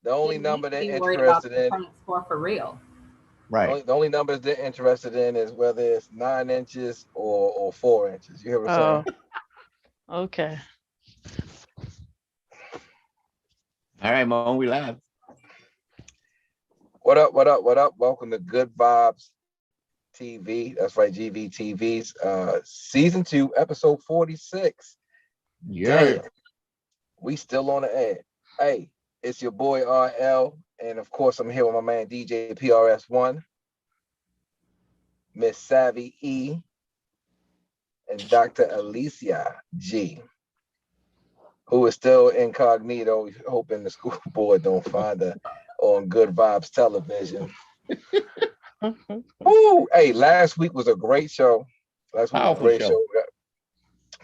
The only They need number to they're be worried about interested the in, credit score for real. Right. the only numbers they're interested in is whether it's 9 inches or 4 inches. You hear what I'm saying? Oh, okay. All right, Mo, we live. What up? What up? What up? Welcome to Good Vibes TV. That's right, GVTV's season 2, episode 46. Yeah. Damn, we still on the air. Hey, it's your boy RL, and of course I'm here with my man DJ PRS1, Miss Savvy E, and Dr. Alicia G, who is still incognito, hoping the school board don't find her on Good Vibes Television. Ooh, hey, last week was a great show. Powerful show.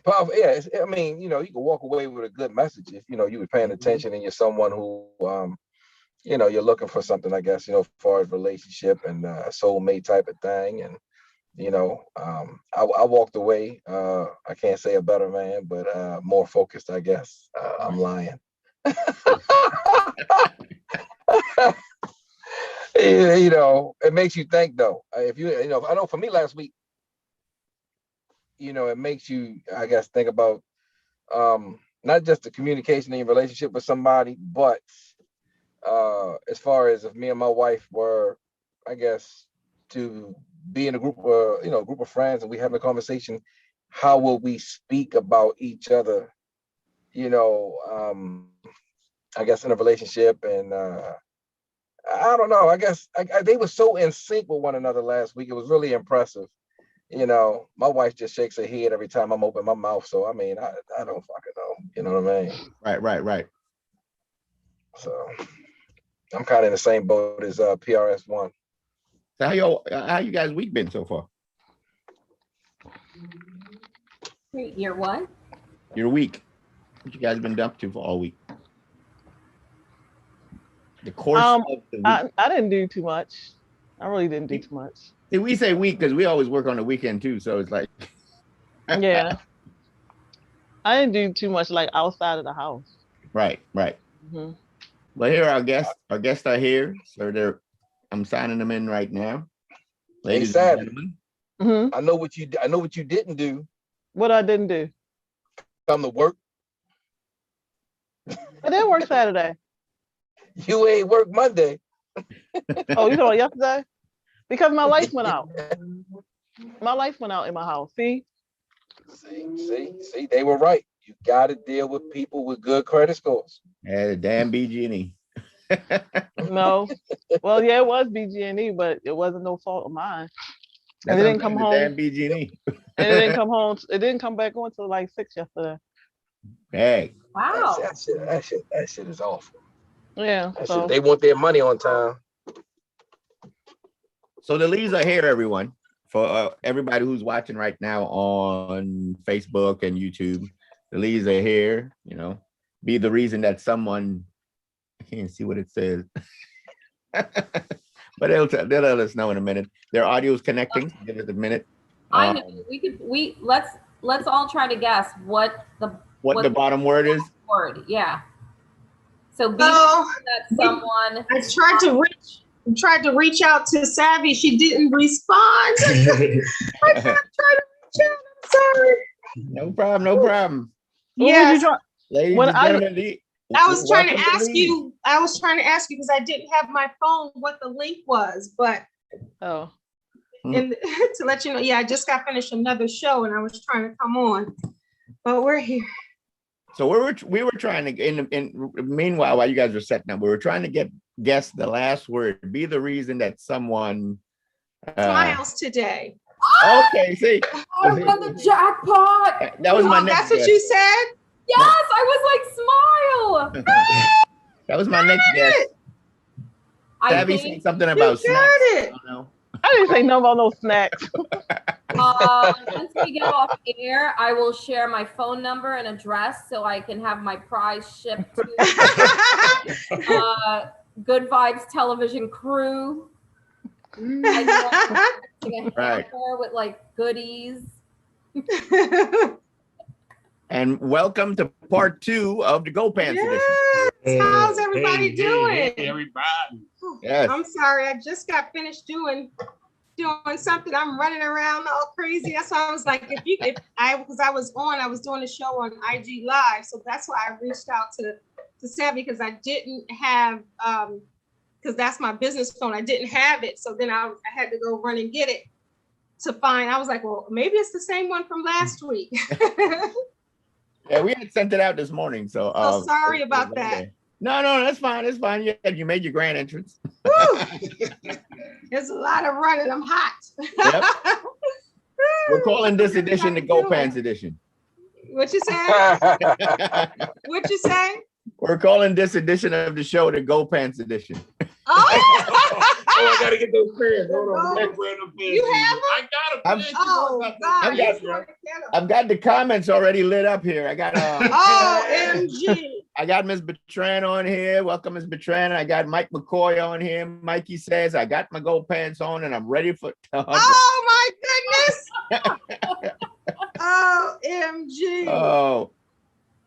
Powerful, yeah. I mean, you can walk away with a good message if you were paying attention and you're someone who, you're looking for something, I guess, as far as relationship and soulmate type of thing. And I walked away. I can't say a better man, but more focused, I guess. I'm lying. It makes you think though. If I know for me last week, it makes you, I guess, think about not just the communication in your relationship with somebody, but as far as if me and my wife were, I guess, to be in a group of friends and we having a conversation, how will we speak about each other, I guess in a relationship. And I don't know, I guess they were so in sync with one another last week. It was really impressive. My wife just shakes her head every time I'm open my mouth. So I mean, I don't fucking know. You know what I mean? Right. So I'm kind of in the same boat as PRS1. So how you guys week been so far? You're what? Your week. What you guys been up to for all week? The course of the week. I didn't do too much. I really didn't do too much. See, we say week because we always work on the weekend too. So it's like, Yeah. I didn't do too much like outside of the house. right. Mm-hmm. Well, here our guests are here, so I'm signing them in right now, ladies and gentlemen. Mm-hmm. I know what you didn't do. What I didn't do? Come to work. I did work Saturday. You ain't work Monday. Oh, you know what, yesterday? Because my lights went out. My lights went out in my house. See, they were right. You got to deal with people with good credit scores. Yeah, damn BG&E. No. Well, yeah, it was BG&E, but it wasn't no fault of mine. And it didn't come home. Damn BG&E. And it didn't come home. It didn't come back on till like 6 yesterday. Hey. Wow. That shit is awful. Yeah. So they want their money on time. So the leads are here, everyone. For everybody who's watching right now on Facebook and YouTube, the leads are here. Be the reason that someone, I can't see what it says, but they'll let us know in a minute. Their audio is connecting. Give us a minute. I know let's all try to guess what the bottom word is. Word, yeah. So that someone. I tried to reach out to Savvy. She didn't respond. I tried to reach out. I'm sorry. No problem. Yes. Ladies and gentlemen, I was trying to ask you because I didn't have my phone what the link was, but and to let you know, I just got finished another show and I was trying to come on, but we're here. So we were trying to, in meanwhile, while you guys were setting up, we were trying to guess the last word, be the reason that someone smiles today. Okay, see. I won the jackpot. That was my next guess. That's what you said? Yes, I was like, smile. That was my next guess. Have you seen something about snacks? I don't know. I didn't say no about no snacks. Once we get off air, I will share my phone number and address so I can have my prize shipped to Good Vibes television crew. Right. With like goodies. And welcome to part 2 of the Go Pants edition. How's everybody doing? Hey, everybody. Yes. I'm sorry, I just got finished doing something. I'm running around all crazy. That's why I was like, because I was doing a show on IG Live, so that's why I reached out to Savvy, because I didn't have because that's my business phone. I didn't have it, so then I had to go run and get it to find. I was like, well, maybe it's the same one from last week. Yeah, we had sent it out this morning, so sorry about that. No, that's fine. It's fine. Yeah, you made your grand entrance. There's a lot of running. I'm hot. Yep. We're calling this edition the Go Pants edition. What you say? What you say? We're calling this edition of the show the Go Pants edition. Oh, I gotta get those pants. Hold on. You have them? I got them. Oh, God. I've got the comments already lit up here. I got OMG. I got Ms. Bertrand on here. Welcome, Ms. Bertrand. I got Mike McCoy on here. Mikey says, I got my Go Pants on and I'm ready for. Oh, my goodness. OMG. Oh,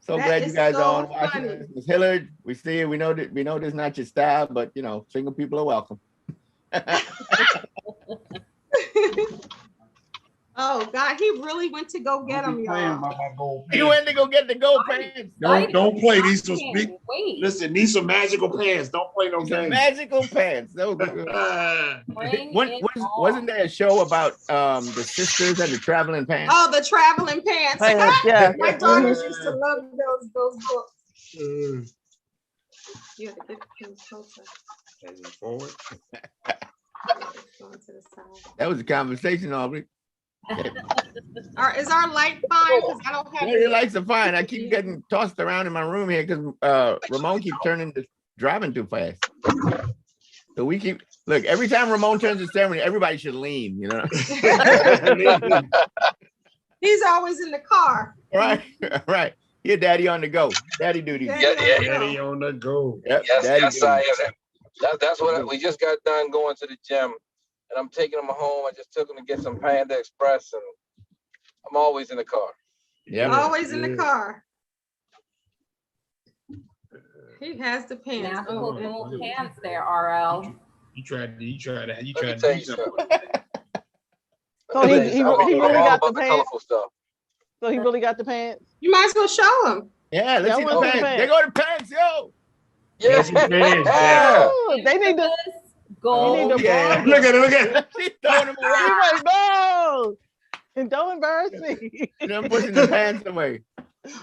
so That glad you is guys so are on watching. funny. Ms. Hillard, we see you. We know this is not your style, but you know, single people are welcome. Oh, God. He really went to go get them, y'all. You went to go get the Go Pants. Don't play these. Some Wait. Listen, these some magical pants. Don't play no The games. magical pants. Those wasn't there a show about the sisters and the traveling pants? Oh, the traveling pants. Yeah. My daughters used to love those books. You have to get them closer. Forward. Going to the side. That was a conversation, Aubrey. Is our light fine? Because I don't have Yeah, your lights are fine. I keep getting tossed around in my room here because Ramon keeps driving too fast. So we keep every time Ramon turns the steering, everybody should lean, you know. He's always in the car. Right. Here, daddy on the go. Daddy duty. Daddy on the go. Yep, Yes, daddy yes, duty. I am. That's what we just got done going to the gym, and I'm taking them home. I just took them to get some Panda Express, and I'm always in the car. Yep. Always in the car. He has the pants. Magical gold pants there, RL. You tried to Let me do tell you something. something. So he really I'm got all the about pants. colorful stuff. So he really got the pants. You might as well show him. Yeah, let's see Yeah, the I want the pants. pants. There go the pants, yo. Yes, Yeah. Oh, they need to. Gold. You need to yeah. borrow. Look at it. She's throwing them away. He's like, no, and don't embarrass me. I'm pushing the pants away.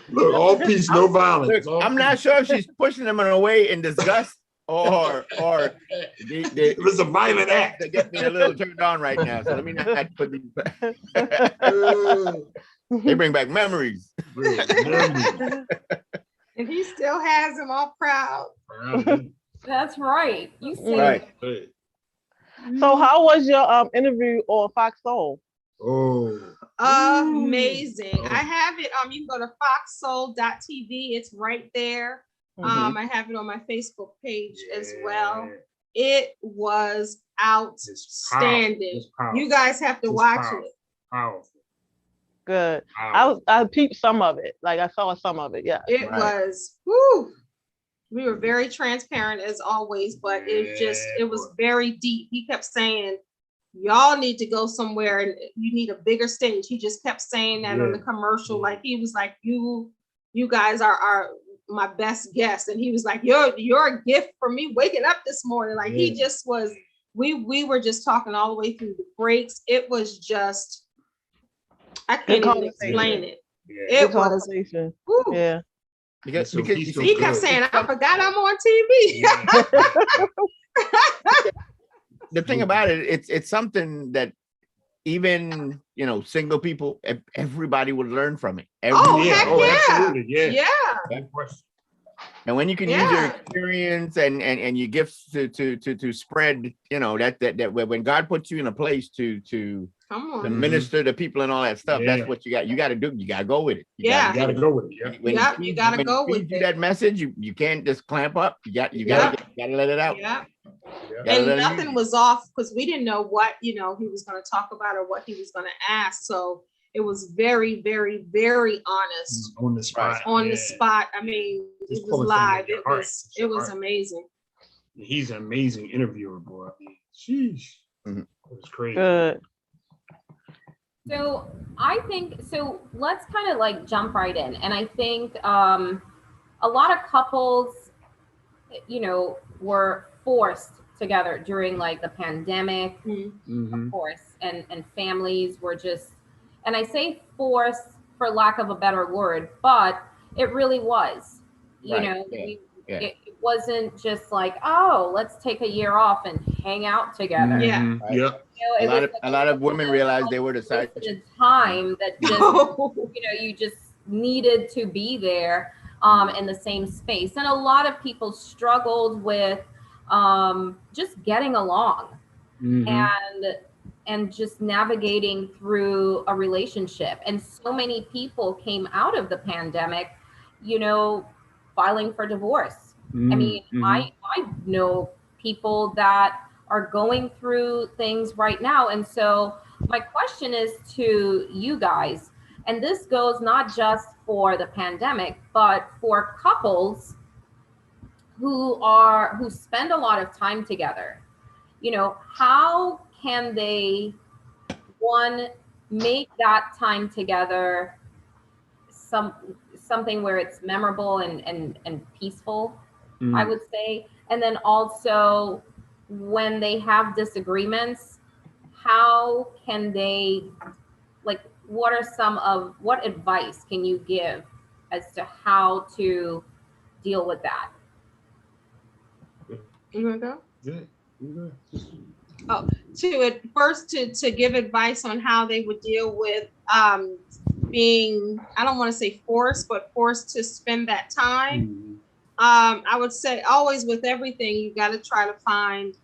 Look, all peace, no violence. Look, I'm not sure if she's pushing them away in disgust or It was a violent act. they get me a little turned on right now. So let me not put these. They bring back memories. And he still has them all proud. That's right. You see. Right. So how was your interview on Fox Soul? Oh. Amazing. I have it. You can go to foxsoul.tv. It's right there. I have it on my Facebook page as well. It was outstanding. It's powerful. You guys have to It's watch powerful. it. Powerful. Good. Powerful. I peeped some of it. Like I saw some of it. Yeah. It was, whew. We were very transparent as always, but it was very deep. He kept saying, y'all need to go somewhere and you need a bigger stage. He just kept saying that on the commercial. Like he was like, you guys are my best guests. And he was like, you're a gift for me waking up this morning. Like he just was, we were just talking all the way through the breaks. It was just, I can't even explain it. Yeah. It Good was, conversation. whew. Yeah. Because he's so He kept good. saying, I forgot I'm on TV. the thing about it, it's something that even single people, everybody would learn from it. Oh, heck yeah. Absolutely. Yeah. Yeah. That question. And when you can use your experience and your gifts to spread, that when God puts you in a place to Come on. minister to people and all that stuff, that's what you got. You got to do. You got to go with it. You Yeah. You gotta go with it. Yeah. When You gotta go when he with feeds you it. that message, you can't just clamp up. You gotta let it out. Yeah. You gotta And let it nothing out. was off because we didn't know what he was going to talk about or what he was going to ask. So It was very, very, very honest On the spot. on the yeah. spot. I mean, Just it was pulling from live. your It heart. was, It's your it was heart. amazing. He's an amazing interviewer, boy. I mean, sheesh. Mhm. It was crazy. Good. So I think, so let's kind of like jump right in. And I think a lot of couples, you know, were forced together during like the pandemic, Mhm. of course, and families were just, and I say forced for lack of a better word, but it really was, you Right, know, yeah, yeah. It wasn't just like, oh, let's take a year off and hang out together. Yeah. Mhm. Right. Yep. You know, it was A lot of women realized they were the side unlimited time that just, you know, you just needed to be there in the same space. And a lot of people struggled with just getting along Mhm. and just navigating through a relationship. And so many people came out of the pandemic, you know, filing for divorce. I mean, Mhm. I know people that are going through things right now. And so my question is to you guys, and this goes not just for the pandemic, but for couples who spend a lot of time together. You know, how can they, one, make that time together something where it's memorable and peaceful, I would say. And then also when they have disagreements, how can they, like, what advice can you give as to how to deal with that? You wanna go? Good. Good. To give advice on how they would deal with being, I don't want to say forced, but forced to spend that time. Mhm. I would say always with everything, you got to try to find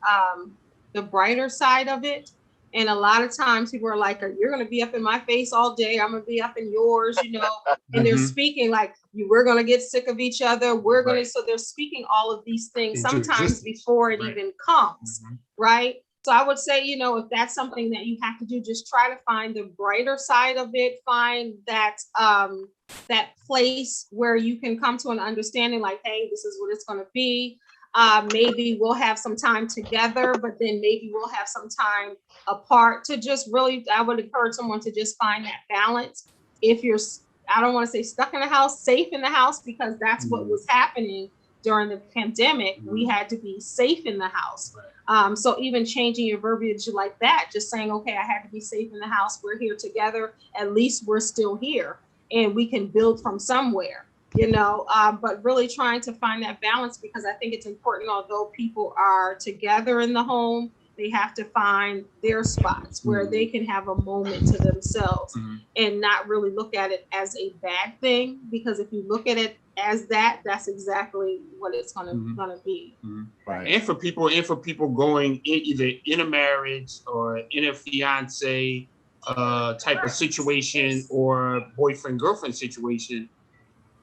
the brighter side of it. And a lot of times people are like, you're going to be up in my face all day. I'm going to be up in yours, you know, and they're Mhm. speaking like, we're going to get sick of each other. We're going Right. to, so they're speaking all of these things Into sometimes existence. before it Right. even comes. Mhm. Right. So I would say, you know, if that's something that you have to do, just try to find the brighter side of it. Find that that place where you can come to an understanding, like, hey, this is what it's going to be. Maybe we'll have some time together, but then maybe we'll have some time apart to just really, I would encourage someone to just find that balance. If you're, I don't want to say stuck in the house, safe in the house, because that's what was happening during the pandemic. We had to be safe in the house. So even changing your verbiage like that, just saying, okay, I had to be safe in the house. We're here together. At least we're still here and we can build from somewhere, you know, but really trying to find that balance, because I think it's important, although people are together in the home, they have to find their spots where they can have a moment to themselves and not really look at it as a bad thing. Because if you look at it as that, that's exactly what it's gonna be. Right. And for people going either in a marriage or in a fiance type of situation or boyfriend girlfriend situation,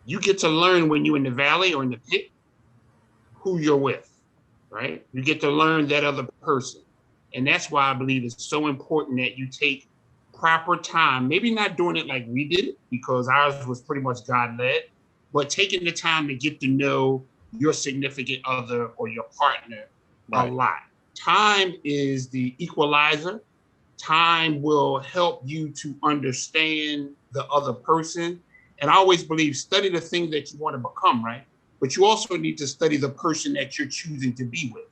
you get to learn when you're in the valley or in the pit who you're with, right? You get to learn that other person. And that's why I believe it's so important that you take proper time, maybe not doing it like we did it, because ours was pretty much God-led, but taking the time to get to know your significant other or your partner a lot. Time is the equalizer. Time will help you to understand the other person. And I always believe study the thing that you want to become, right? But you also need to study the person that you're choosing to be with.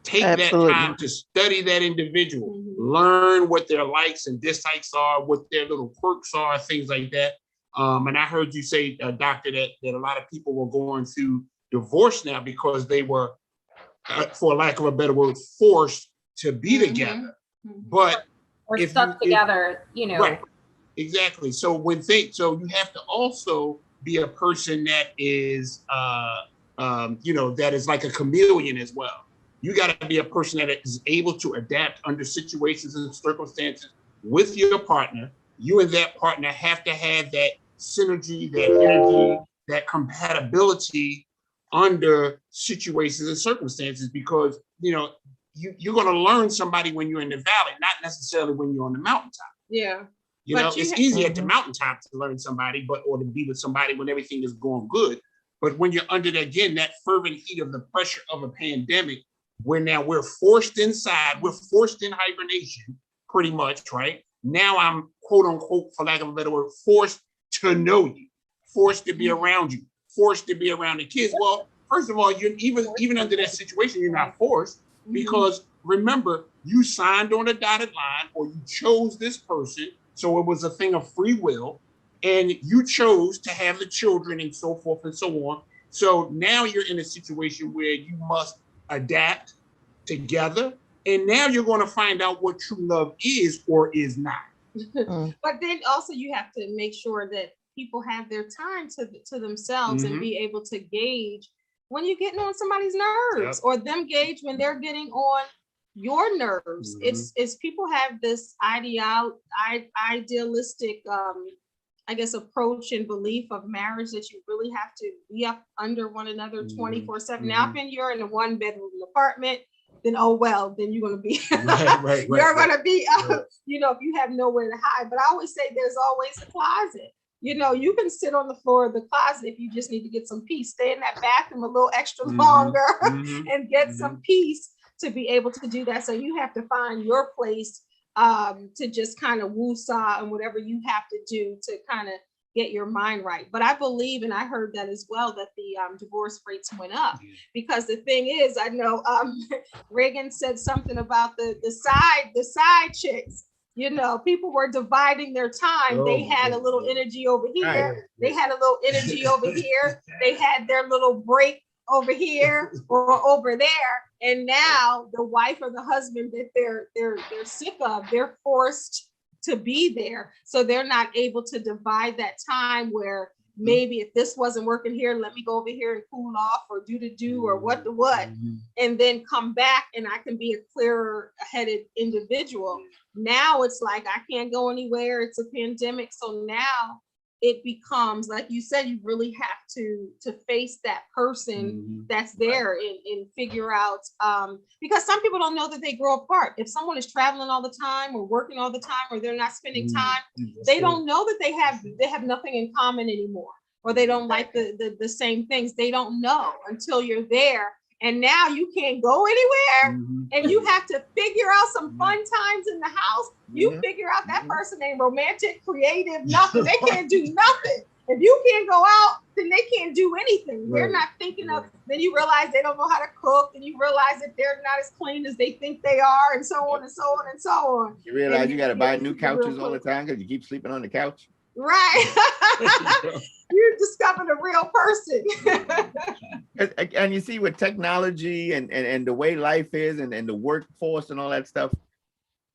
Take Absolutely. that time to study that individual, learn what their likes and dislikes are, what their little quirks are, things like that. And I heard you say, Doctor, that a lot of people were going through divorce now because they were, for lack of a better word, forced to be together. But Or if stuck together, you know. Right, exactly. So so you have to also be a person that is, that is like a chameleon as well. You got to be a person that is able to adapt under situations and circumstances with your partner. You and that partner have to have that synergy, that energy, that compatibility under situations and circumstances, because, you're going to learn somebody when you're in the valley, not necessarily when you're on the mountaintop. Yeah. You know, it's easy at the mountaintop to learn somebody, or to be with somebody when everything is going good. But when you're under that fervent heat of the pressure of a pandemic, where now we're forced inside, we're forced in hibernation, pretty much, right? Now I'm, quote unquote, for lack of a better word, forced to know you, forced to be around you, forced to be around the kids. Well, first of all, you're even under that situation, you're not forced, because remember, you signed on a dotted line, or you chose this person. So it was a thing of free will, and you chose to have the children and so forth and so on. So now you're in a situation where you must adapt together. And now you're going to find out what true love is or is not. But then also you have to make sure that people have their time to themselves and be able to gauge when you're getting on somebody's nerves, or them gauge when they're getting on your nerves. It's people have this idealistic I guess approach and belief of marriage that you really have to be up under one another 24/7. Now if you're in a 1-bedroom apartment, then then you're going to be you're going to be you know, if you have nowhere to hide. But I always say there's always a closet. You know, you can sit on the floor of the closet if you just need to get some peace. Stay in that bathroom a little extra longer and get some peace to be able to do that. So you have to find your place to just kind of woo-saw and whatever you have to do to kind of get your mind right. But I believe, and I heard that as well, that the divorce rates went up, because the thing is, I know Reagan said something about the side chicks. You know, people were dividing their time. They had a little energy over here. They had a little energy over here. They had their little break over here or over there. And now the wife or the husband that they're sick of, they're forced to be there. So they're not able to divide that time where maybe if this wasn't working here, let me go over here and cool off, or do or what, and then come back and I can be a clearer headed individual. Now it's like, I can't go anywhere. It's a pandemic. So now it becomes, like you said, you really have to face that person that's there and figure out, because some people don't know that they grow apart. If someone is traveling all the time or working all the time, or they're not spending time, they don't know that they have nothing in common anymore, or they don't like the same things. They don't know until you're there. And now you can't go anywhere, and you have to figure out some fun times in the house. You figure out that person ain't romantic, creative, nothing. They can't do nothing. If you can't go out, then they can't do anything. They're not thinking of, then you realize they don't know how to cook, and you realize that they're not as clean as they think they are, and so on and so on and so on. You realize you got to buy new couches all the time because you keep sleeping on the couch. Right. You discovered a real person. And you see, with technology and the way life is, and the workforce and all that stuff,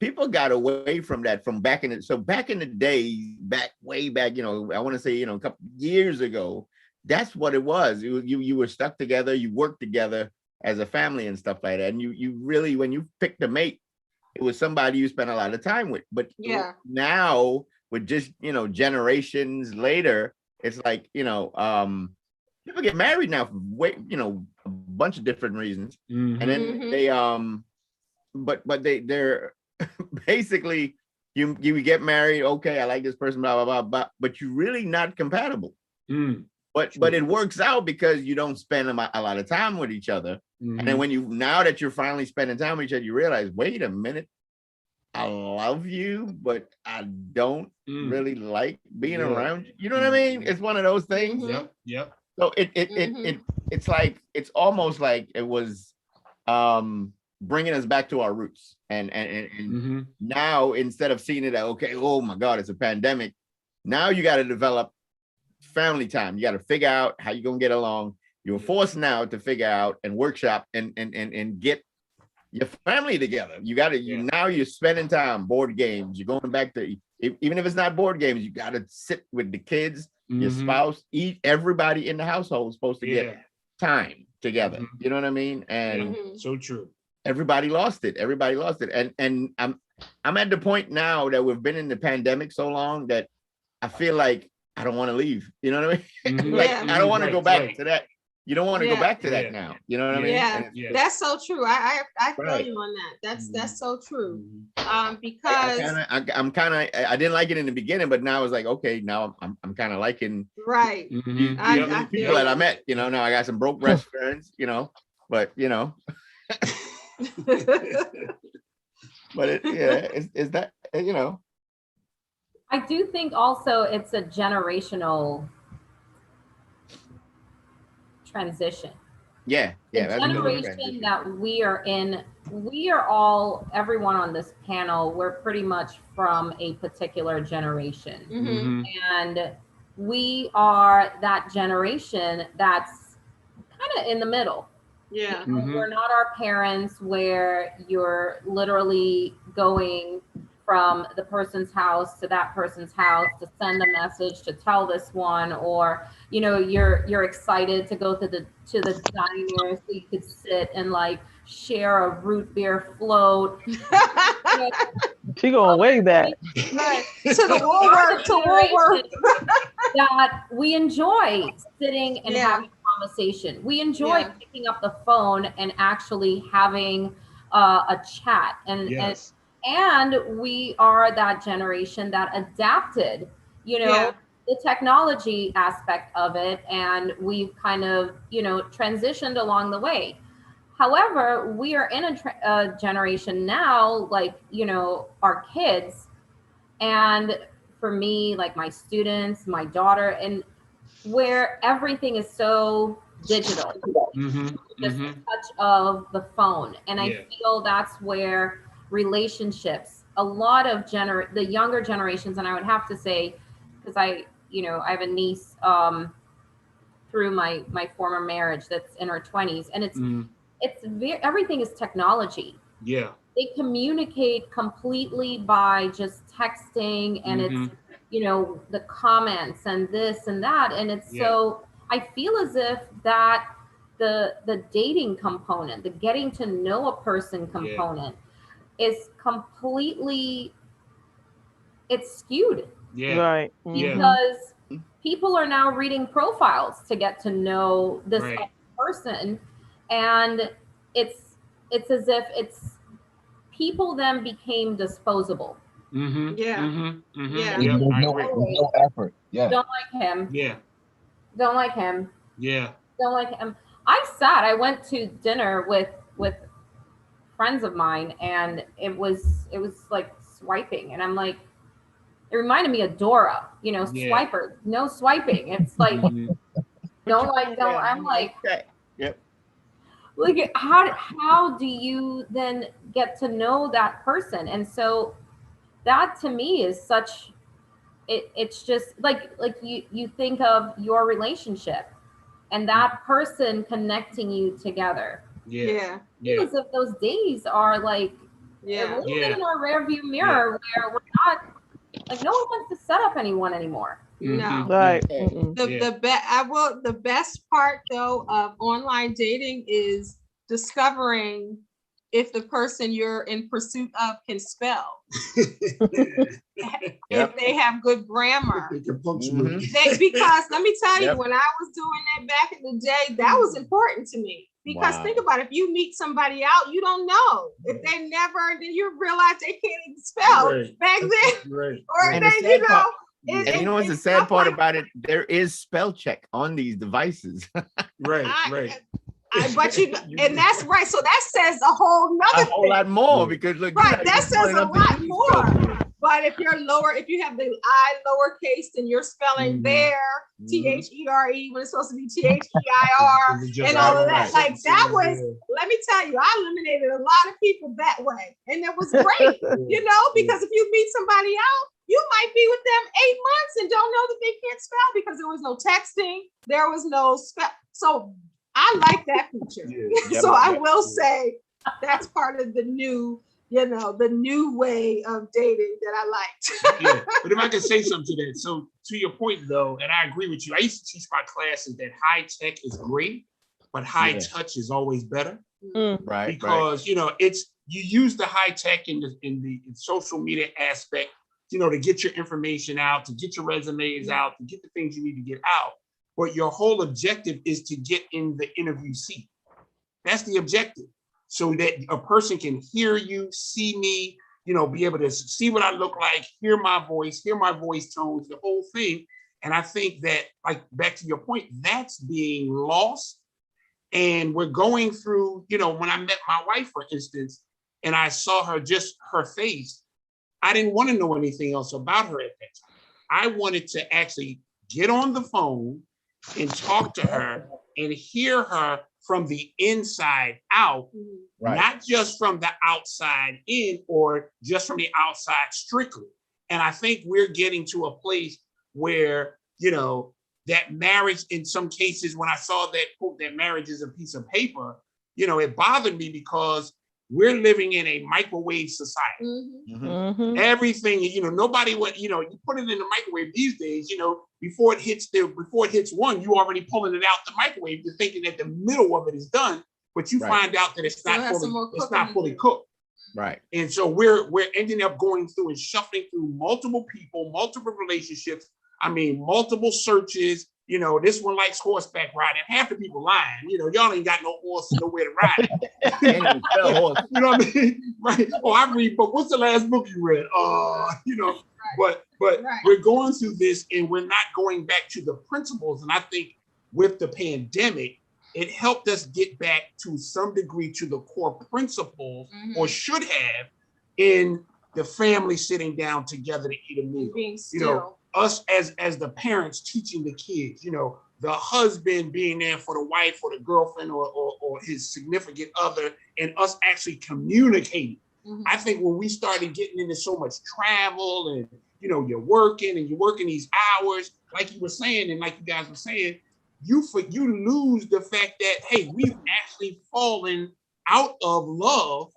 people got away from that from back in the day, way back, you know, I want to say, you know, a couple years ago, that's what it was. You were stuck together, you worked together as a family and stuff like that. And you really, when you picked a mate, it was somebody you spent a lot of time with. But now, with just, you know, generations later, it's like, you know, people get married now for you know, a bunch of different reasons. And then they but they're basically, you get married, okay, I like this person, blah blah blah, but you're really not compatible. But it works out because you don't spend a lot of time with each other. And then now that you're finally spending time with each other, you realize, wait a minute, I love you, but I don't really like being around you. You know what I mean? It's one of those things. Yep. So it's like, it's almost like it was bringing us back to our roots. And now, instead of seeing it as, okay, oh my God, it's a pandemic, now you got to develop family time. You got to figure out how you're gonna get along. You're forced now to figure out and workshop and get your family together. You got to, now you're spending time, board games. You're going back to, even if it's not board games, you got to sit with the kids, your spouse, everybody in the household is supposed to get time together. You know what I mean? And so true. Everybody lost it. And I'm at the point now that we've been in the pandemic so long that I feel like I don't want to leave. You know what I mean? Like, I don't want to go back to that. you don't want to go Yeah. back to that Yeah. now. You know what I mean? Yeah, And it's- Yeah. that's so true. I feel Right. you on that. That's so true. Mhm. Because I'm kind of, I didn't like it in the beginning, but now it's like, okay, now I'm kind of liking right. Mhm. I- Yep. I people feel that I you. met. You know, now I got some broke best friends. You know, but you know, but it's that you know. I do think also it's a generational transition. Yeah, The that's a bit of a generation transition. that we are in, we are all, everyone on this panel, we're pretty much from a particular generation. Mhm. And we are that generation that's kind of in the middle. Yeah. Mhm. We're not our parents where you're literally going from the person's house to that person's house to send a message to tell this one, or you know, you're excited to go to the diner so you could sit and like share a root beer float. You know, She going way back. but To the Woolworth, to Woolworth. that we enjoy sitting and Yeah. having a conversation. We enjoy Yeah. picking up the phone and actually having a chat. Yes. And we are that generation that adapted, you know, Yeah. the technology aspect of it, and we've kind of, you know, transitioned along the way. However, we are in a generation now, like, you know, our kids, and for me, like my students, my daughter, and where everything is so digital, Mhm. just the Mhm. touch of the phone. And Yeah. I feel that's where relationships, a lot of the younger generations, and I would have to say, because I have a niece through my former marriage that's in her 20s, and Mhm. everything is technology. Yeah. They communicate completely by just texting, and it's, Mhm. you know, the comments and this and that, and it's Yeah. so I feel as if that the dating component, the getting to know a person component is completely, it's skewed Yeah. Right. Yeah. because people are now reading profiles to get to know this Right. other person, and it's as if it's people then became disposable. Mhm. Yeah. Mhm. Mhm. Yeah. Yep. There's I no, agree. there's no effort. Yeah. Don't like him. Yeah. Don't like him. Yeah. Don't like him. I went to dinner with friends of mine, and it was like swiping, and I'm like, it reminded me of Dora, you know, Yeah. swiper, no swiping. It's like Mhm. don't. I'm like, Okay. Yep. look at how do you then get to know that person? And so that to me is such it's just like you think of your relationship and that person connecting you together. Yeah. Yeah. Yeah. Because if those days are like a Yeah. little Yeah. bit in our rearview mirror where we're not like, no one wants to set up anyone anymore. No. Mhm. Right. Yeah. Mm-mm. The best part though of online dating is discovering if the person you're in pursuit of can spell, if they have good grammar. They can punctuate. Because let me tell you, Yep. when I was doing that back in the day, that was important to me. Because Wow. think about it, if you meet somebody out, you don't know. If they never, then you realize they can't even spell Right. back then. Right. Or And the then, sad part- it- And you know what's the it's sad stuff part like- about it? There is spell check on these devices. Right. I- Right. but and that's right. So that says a whole A nother whole thing. lot more because look, you're Right, not that even says smart a enough to lot use more. spell check. But if you have the I lowercase, then you're spelling Mhm. there, Mhm. THERE, when it's supposed to be THEIR, and all of that. Like that was, let me tell you, I eliminated a lot of people that way. And it was great, you know, because if you meet somebody out, you might be with them 8 months and don't know that they can't spell because there was no texting, there was no spell. So I like that feature. Yeah. So I will say that's part of the new, the new way of dating that I liked. Yeah. But if I can say something to that, so to your point though, and I agree with you, I used to teach my classes that high tech is great, but high touch is always better. Right. Because it's you use the high tech in the social media aspect, to get your information out, to get your resumes out, to get the things you need to get out. but your whole objective is to get in the interview seat. That's the objective. So that a person can hear you, see me, you know, be able to see what I look like, hear my voice tones, the whole thing. And I think that, like, back to your point, that's being lost. And we're going through, you know, when I met my wife, for instance, and I saw her, just her face, I didn't want to know anything else about her at that time. I wanted to actually get on the phone and talk to her and hear her from the inside out, Right. not just from the outside in or just from the outside strictly. And I think we're getting to a place where, you know, that marriage, in some cases, when I saw that quote, that marriage is a piece of paper, you know, it bothered me because we're living in a microwave society. Everything, you know, nobody would, you know, you put it in the microwave these days, you know, before it hits one, you already pulling it out the microwave. You're thinking that the middle of it is done, but you find out that it's not fully cooked. Right. And so we're ending up going through and shuffling through multiple people, multiple relationships. I mean, multiple searches. You know, this one likes horseback riding. Half the people lying. You know, y'all ain't got no horse, nowhere to ride. Can't even sell a horse. You know what I mean? Right. Oh, I read, but what's the last book you read? You know, but we're going through this and we're not going back to the principles. And I think with the pandemic, it helped us get back to some degree to the core principles, or should have, in the family sitting down together to eat a meal. You know, us as the parents teaching the kids, you know, the husband being there for the wife or the girlfriend or his significant other, and us actually communicating. I think when we started getting into so much travel and, you know, you're working these hours, like you were saying, and like you guys were saying, you lose the fact that, hey, we've actually fallen out of love,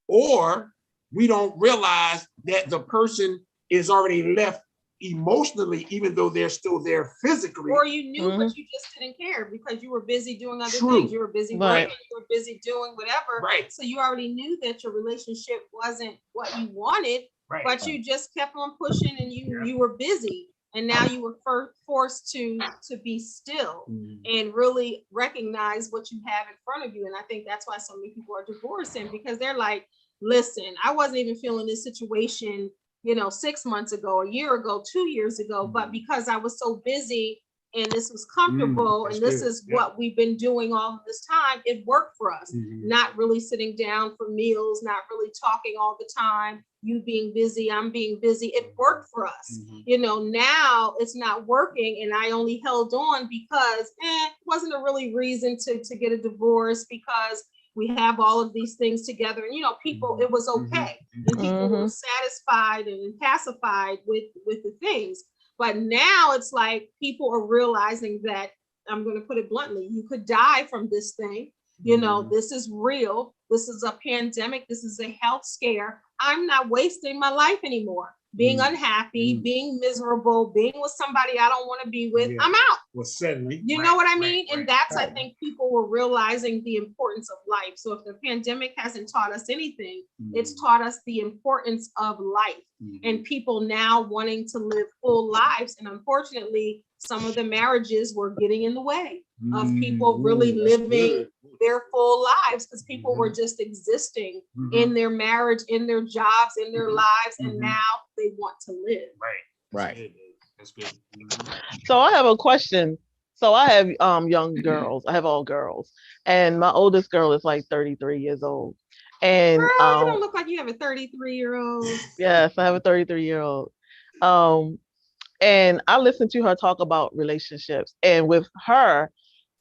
or we don't realize that the person is already left emotionally, even though they're still there physically. Or you knew, but you just didn't care because you were busy doing other things. You were busy working, you were busy doing whatever. Right. So you already knew that your relationship wasn't what you wanted, but you just kept on pushing and you were busy. And now you were forced to be still and really recognize what you have in front of you. And I think that's why so many people are divorcing, because they're like, listen, I wasn't even feeling this situation, you know, 6 months ago, a year ago, 2 years ago, but because I was so busy and this was comfortable and this is what we've been doing all of this time, it worked for us. Not really sitting down for meals, not really talking all the time, you being busy, I'm being busy, it worked for us. You know, now it's not working and I only held on because it wasn't a really reason to get a divorce, because we have all of these things together, and, you know, people, it was okay. And people were satisfied and pacified with the things. But now it's like people are realizing that, I'm going to put it bluntly, you could die from this thing. You know, this is real. This is a pandemic. This is a health scare. I'm not wasting my life anymore. Being unhappy, being miserable, being with somebody I don't want to be with, I'm out. Well, certainly. You know what I mean? And that's, I think people were realizing the importance of life. So if the pandemic hasn't taught us anything, it's taught us the importance of life and people now wanting to live full lives. And unfortunately, some of the marriages were getting in the way of people really living their full lives, because people were just existing in their marriage, in their jobs, in their lives, and now they want to live. Right. That's good. So I have a question. So I have young girls. I have all girls, and my oldest girl is like 33 years old. And Girl, you don't look like you have a 33-year-old. Yes, I have a 33-year-old. And I listen to her talk about relationships, and with her,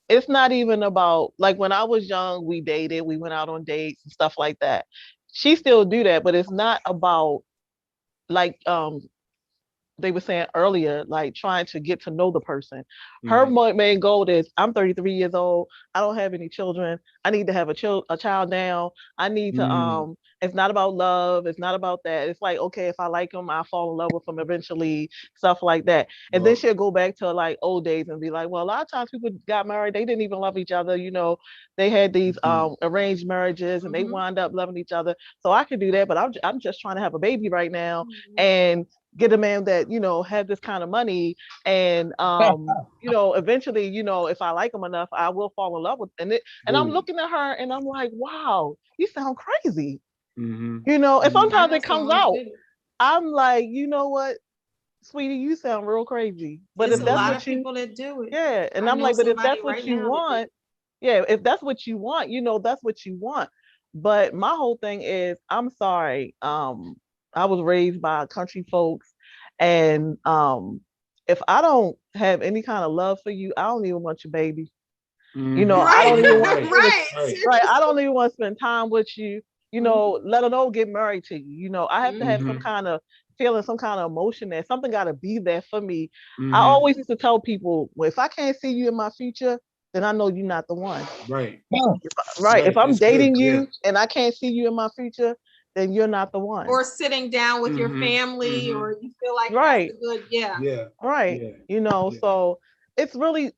it's not even about, like, when I was young, we dated, we went out on dates and stuff like that. She still do that, but it's not about, like they were saying earlier, like trying to get to know the person. Her main goal is, I'm 33 years old. I don't have any children. I need to have a child now. I need to, it's not about love. It's not about that. It's like, okay, if I like him, I'll fall in love with him eventually, stuff like that. And then she'll go back to like old days and be like, well, a lot of times people got married, they didn't even love each other. You know, they had these arranged marriages and they wound up loving each other. So I could do that, but I'm just trying to have a baby right now. And get a man that, you know, have this kind of money, and you know, eventually, you know, if I like him enough, I will fall in love with, and I'm looking at her and I'm like, wow, you sound crazy. You know, and I sometimes know it comes someone who out. did it. I'm like, you know what, sweetie, you sound real crazy. But There's if a that's lot what of you, people that do it. yeah, and I I'm know like, but if somebody that's what right you now that do want, yeah, if that's what you want, you know, that's what you want. But my whole thing is, I'm sorry, I was raised by country folks, and if I don't have any kind of love for you, I don't even want your baby. You know, I Right, don't even want to Right. spend right. right. I don't even want to spend time with you. You Mhm. know, let alone get married to you. You know, I have to have some Mhm. kind of feeling, some kind of emotion there. Something got to be there for me. I Mhm. always used to tell people, well, if I can't see you in my future, then I know you're not the one. Right. Right. If I'm That's good. dating Yeah. you and I can't see you in my future, then you're not the one. Or sitting down with your Mhm, family, mhm. or you feel like Right. that's a good, yeah. Yeah. Right. Yeah. You know, Yeah. so it's really,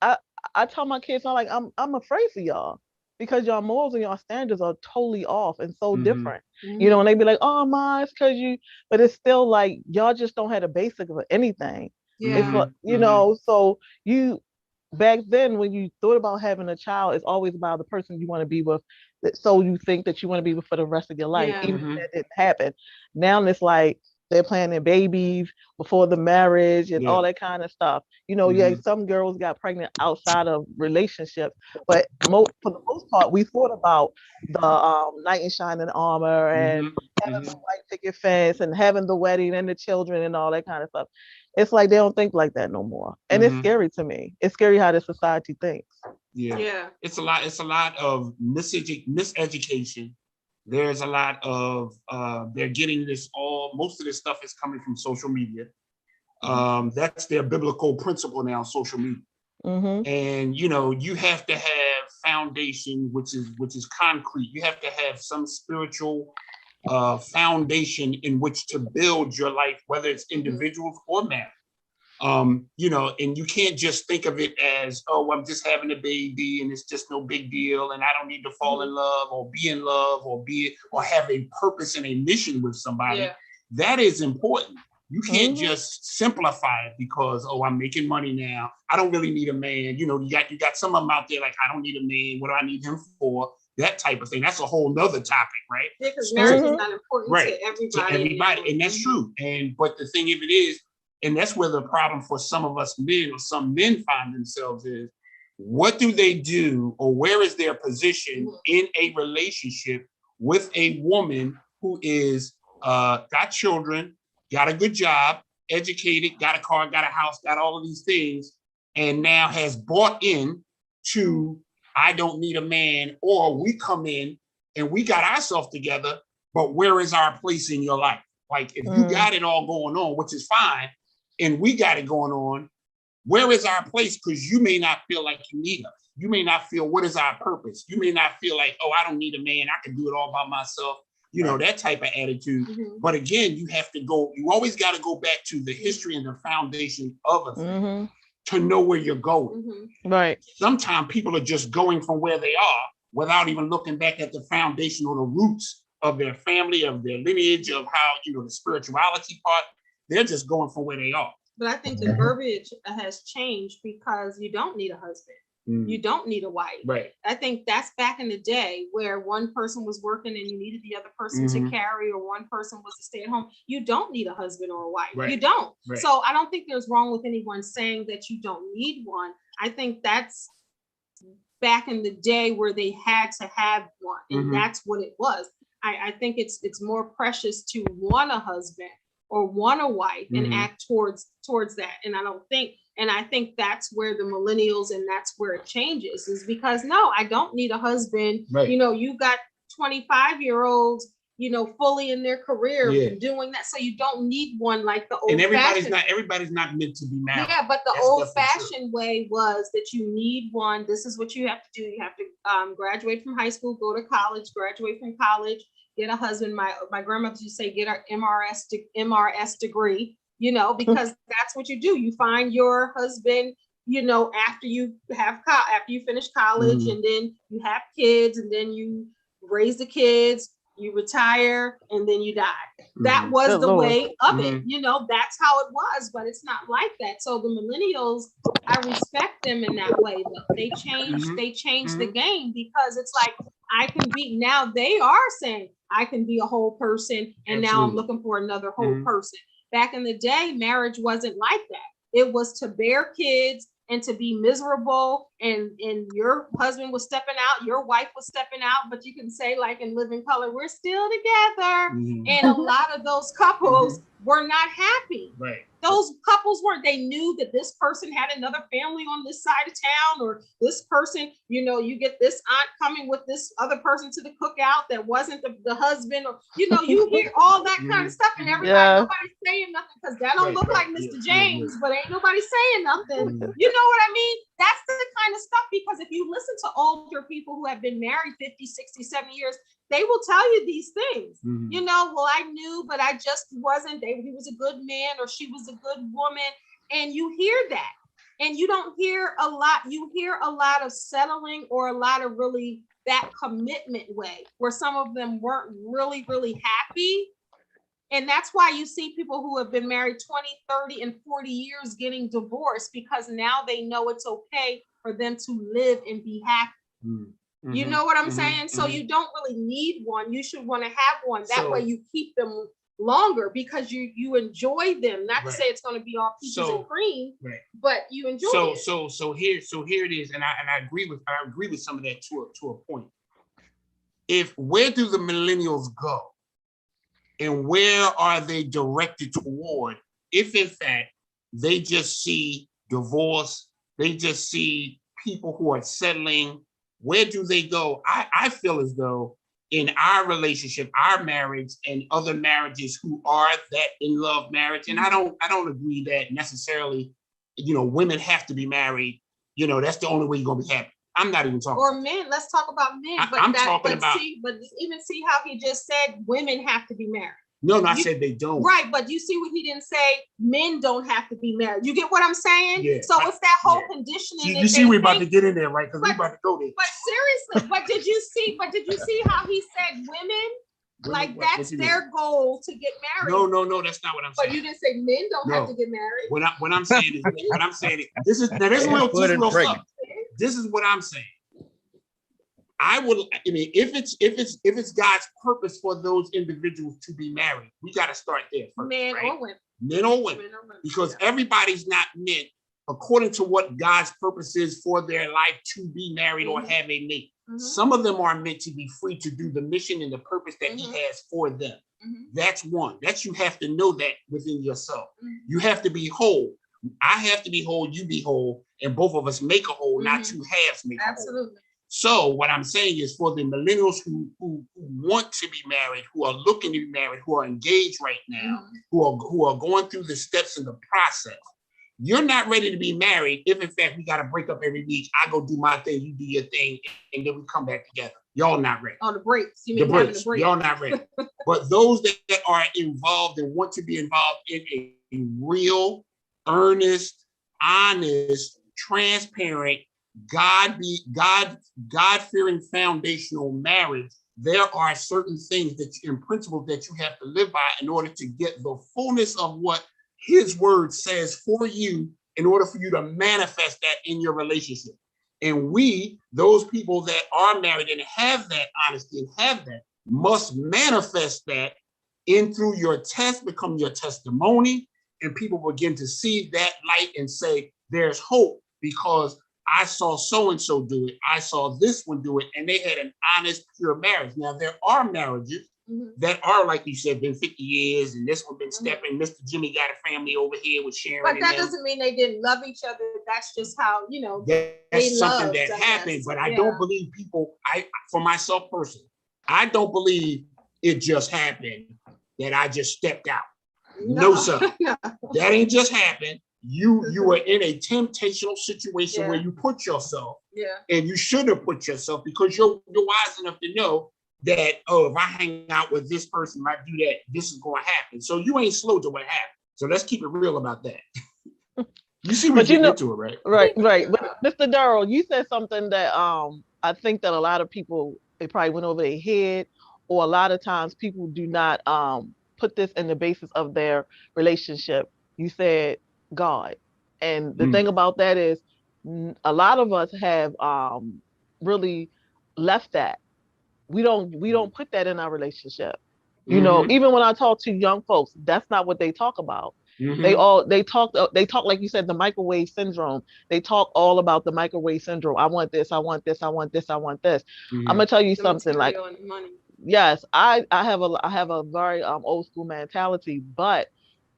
I tell my kids, I'm like, I'm afraid for y'all because y'all morals and y'all standards are totally off and so Mhm. different. You know, and they be like, oh my, it's because you, but it's still like y'all just don't have the basic of anything. It's Yeah. like, you know, so you back then when you thought about having a child, it's always about the person you want to be with. So you think that you want to be with for the rest of your life, Yeah. even if that didn't happen. Now it's like they're planning babies before the marriage and all that kind of stuff. You know, yeah, some girls got pregnant outside of relationships, but for the most part, we thought about the knight in shining armor and having the white picket fence and having the wedding and the children and all that kind of stuff. It's like they don't think like that no more, and it's scary to me. It's scary how the society thinks. Yeah. Yeah. It's a lot of miseducation. There's a lot of they're getting this most of this stuff is coming from social media. That's their biblical principle now, social media. And you know, you have to have foundation, which is concrete. You have to have some spiritual foundation in which to build your life, whether it's individuals or marriage. You know, and you can't just think of it as, oh, I'm just having a baby and it's just no big deal and I don't need to fall in love or be in love or have a purpose and a mission with somebody. Yeah. That is important. You can't just simplify it because, oh, I'm making money now. I don't really need a man. You know, you got some of them out there like, I don't need a man. What do I need him for? That type of thing. That's a whole nother topic, right? Yeah, because marriage is not important Right. to everybody. To everybody, and that's true. But the thing of it is, and that's where the problem for some of us men or some men find themselves is, what do they do or where is their position in a relationship with a woman who is got children, got a good job, educated, got a car, got a house, got all of these things, and now has bought in to, I don't need a man, or we come in and we got ourselves together, but where is our place in your life? Like, if you got it all going on, which is fine, and we got it going on, where is our place? Because you may not feel like you need us. You may not feel, what is our purpose? You may not feel like, oh, I don't need a man. I can do it all by myself. You know, that type of attitude. But again, you always got to go back to the history and the foundation of a thing to know where you're going. Right. Sometimes people are just going from where they are without even looking back at the foundation or the roots of their family, of their lineage, of how, you know, the spirituality part. They're just going from where they are. But I think the verbiage has changed because you don't need a husband. You don't need a wife. Right. I think that's back in the day where one person was working and you needed the other person to carry, or one person was to stay at home. You don't need a husband or a wife. Right. You don't. Right. So I don't think there's wrong with anyone saying that you don't need one. I think that's back in the day where they had to have one, and that's what it was. I think it's more precious to want a husband or want a wife and act towards that. And I think that's where the millennials, and that's where it changes, is because no, I don't need a husband. Right. You know, you got 25-year-olds, you know, fully in their career doing that. So you don't need one like the old. And everybody's not meant to be married. Yeah, but the That's old-fashioned way was that you need one. This is what you have to do. You have to graduate from high school, go to college, graduate from college, get a husband. My grandmother used to say, get an MRS degree, you know, because that's what you do. You find your husband, you know, after you finish college, and then you have kids, and then you raise the kids, you retire, and then you die. That was Good the Lord. way of it. You know, that's how it was, but it's not like that. So the millennials, I respect them in that way, but they changed the game, because it's like, I can be, now they are saying I can be a whole person, and now I'm looking for another whole person. Back in the day, marriage wasn't like that. It was to bear kids and to be miserable, and your husband was stepping out, your wife was stepping out, but you can say, like in Living Color, we're still together. And a lot of those couples were not happy. Right. Those couples weren't, they knew that this person had another family on this side of town, or this person, you know, you get this aunt coming with this other person to the cookout that wasn't the husband, or, you know, you hear all that kind of stuff, and everybody, nobody's saying nothing, because that don't look like Mr. James, but ain't nobody saying nothing. You know what I mean? That's the kind of stuff, because if you listen to older people who have been married 50, 60, 70 years, they will tell you these things. You know, well, I knew, but I just wasn't. He was a good man, or she was a good woman. And you hear that. And you don't hear a lot. You hear a lot of settling, or a lot of really that commitment way, where some of them weren't really, really happy. And that's why you see people who have been married 20, 30, and 40 years getting divorced, because now they know it's okay for them to live and be happy. You know what I'm saying? So you don't really need one. You should want to have one. That way you keep them longer, because you enjoy them. Not to say it's going to be all peaches and cream, but you enjoy it. So here it is, and I agree with some of that to a point. Where do the millennials go, and where are they directed toward? If in fact they just see divorce, they just see people who are settling. Where do they go? I feel as though in our relationship, our marriage, and other marriages who are that in love marriage, and I don't agree that necessarily, you know, women have to be married. You know, that's the only way you're gonna be happy. I'm not even talking. Or men. Let's talk about men. I'm talking about. But even see how he just said women have to be married. No, I said they don't. Right, but you see what he didn't say, men don't have to be married. You get what I'm saying? Yeah, so it's that whole conditioning. You see, we're about to get in there, right? Because we're about to go there. But seriously, but did you see how he said women? Like that's their goal to get married. No, that's not what I'm saying. But you didn't say men don't have to get married. What I'm saying is this is real stuff. This is what I'm saying. If it's God's purpose for those individuals to be married, we got to start there first. Men or women. Because everybody's not meant, according to what God's purpose is for their life, to be married or have a mate. Some of them are meant to be free to do the mission and the purpose that He has for them. That's one. You have to know that within yourself. You have to be whole. I have to be whole, you be whole, and both of us make a whole, not two halves make a whole. Absolutely. So what I'm saying is, for the millennials who want to be married, who are looking to be married, who are engaged right now, who are going through the steps in the process, you're not ready to be married if in fact we got to break up every week. I go do my thing, you do your thing, and then we come back together. Y'all not ready. On the breaks. You mean the breaks. Y'all not ready. But those that are involved and want to be involved in a real, earnest, honest, transparent, God-fearing foundational marriage, there are certain things and principles that you have to live by in order to get the fullness of what His word says for you, in order for you to manifest that in your relationship. And those people that are married and have that honesty and have that, must manifest that in through your test, become your testimony, and people begin to see that light and say, there's hope, because I saw so-and-so do it. I saw this one do it, and they had an honest, pure marriage. Now, there are marriages that are, like you said, been 50 years, and this one been stepping. Mr. Jimmy got a family over here with Sharon. But that doesn't mean they didn't love each other. That's just how, that's something that happened. But I don't believe people, for myself personally, I don't believe it just happened that I just stepped out. No, sir. That ain't just happened. You were in a temptational situation where you put yourself, and you should have put yourself, because you're wise enough to know that, if I hang out with this person, if I do that, this is going to happen. So you ain't slow to what happened. So let's keep it real about that. You see what you're into it, right? Right. But Mr. Darrell, you said something that I think that a lot of people, they probably went over their head, or a lot of times people do not put this in the basis of their relationship. You said God. And the thing about that is a lot of us have really left that. We don't put that in our relationship. You know, even when I talk to young folks, that's not what they talk about. They talk like you said, the microwave syndrome. They talk all about the microwave syndrome. I want this, I want this, I want this, I want this. I'm gonna tell you The something, like, material and money. yes, I have a very old school mentality, but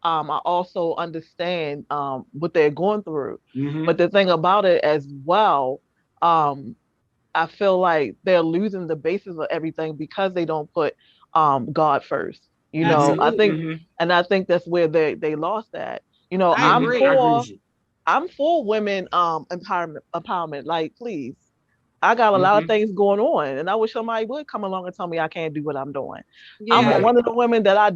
I also understand what they're going through. But the thing about it as well, I feel like they're losing the basis of everything because they don't put God first. You know, I think, and I think that's where they lost that. You know, I agree. I agree with you. I'm for women empowerment. Like, please. I got a lot of things going on, and I wish somebody would come along and tell me I can't do what I'm doing. I'm Yeah. one of the women that I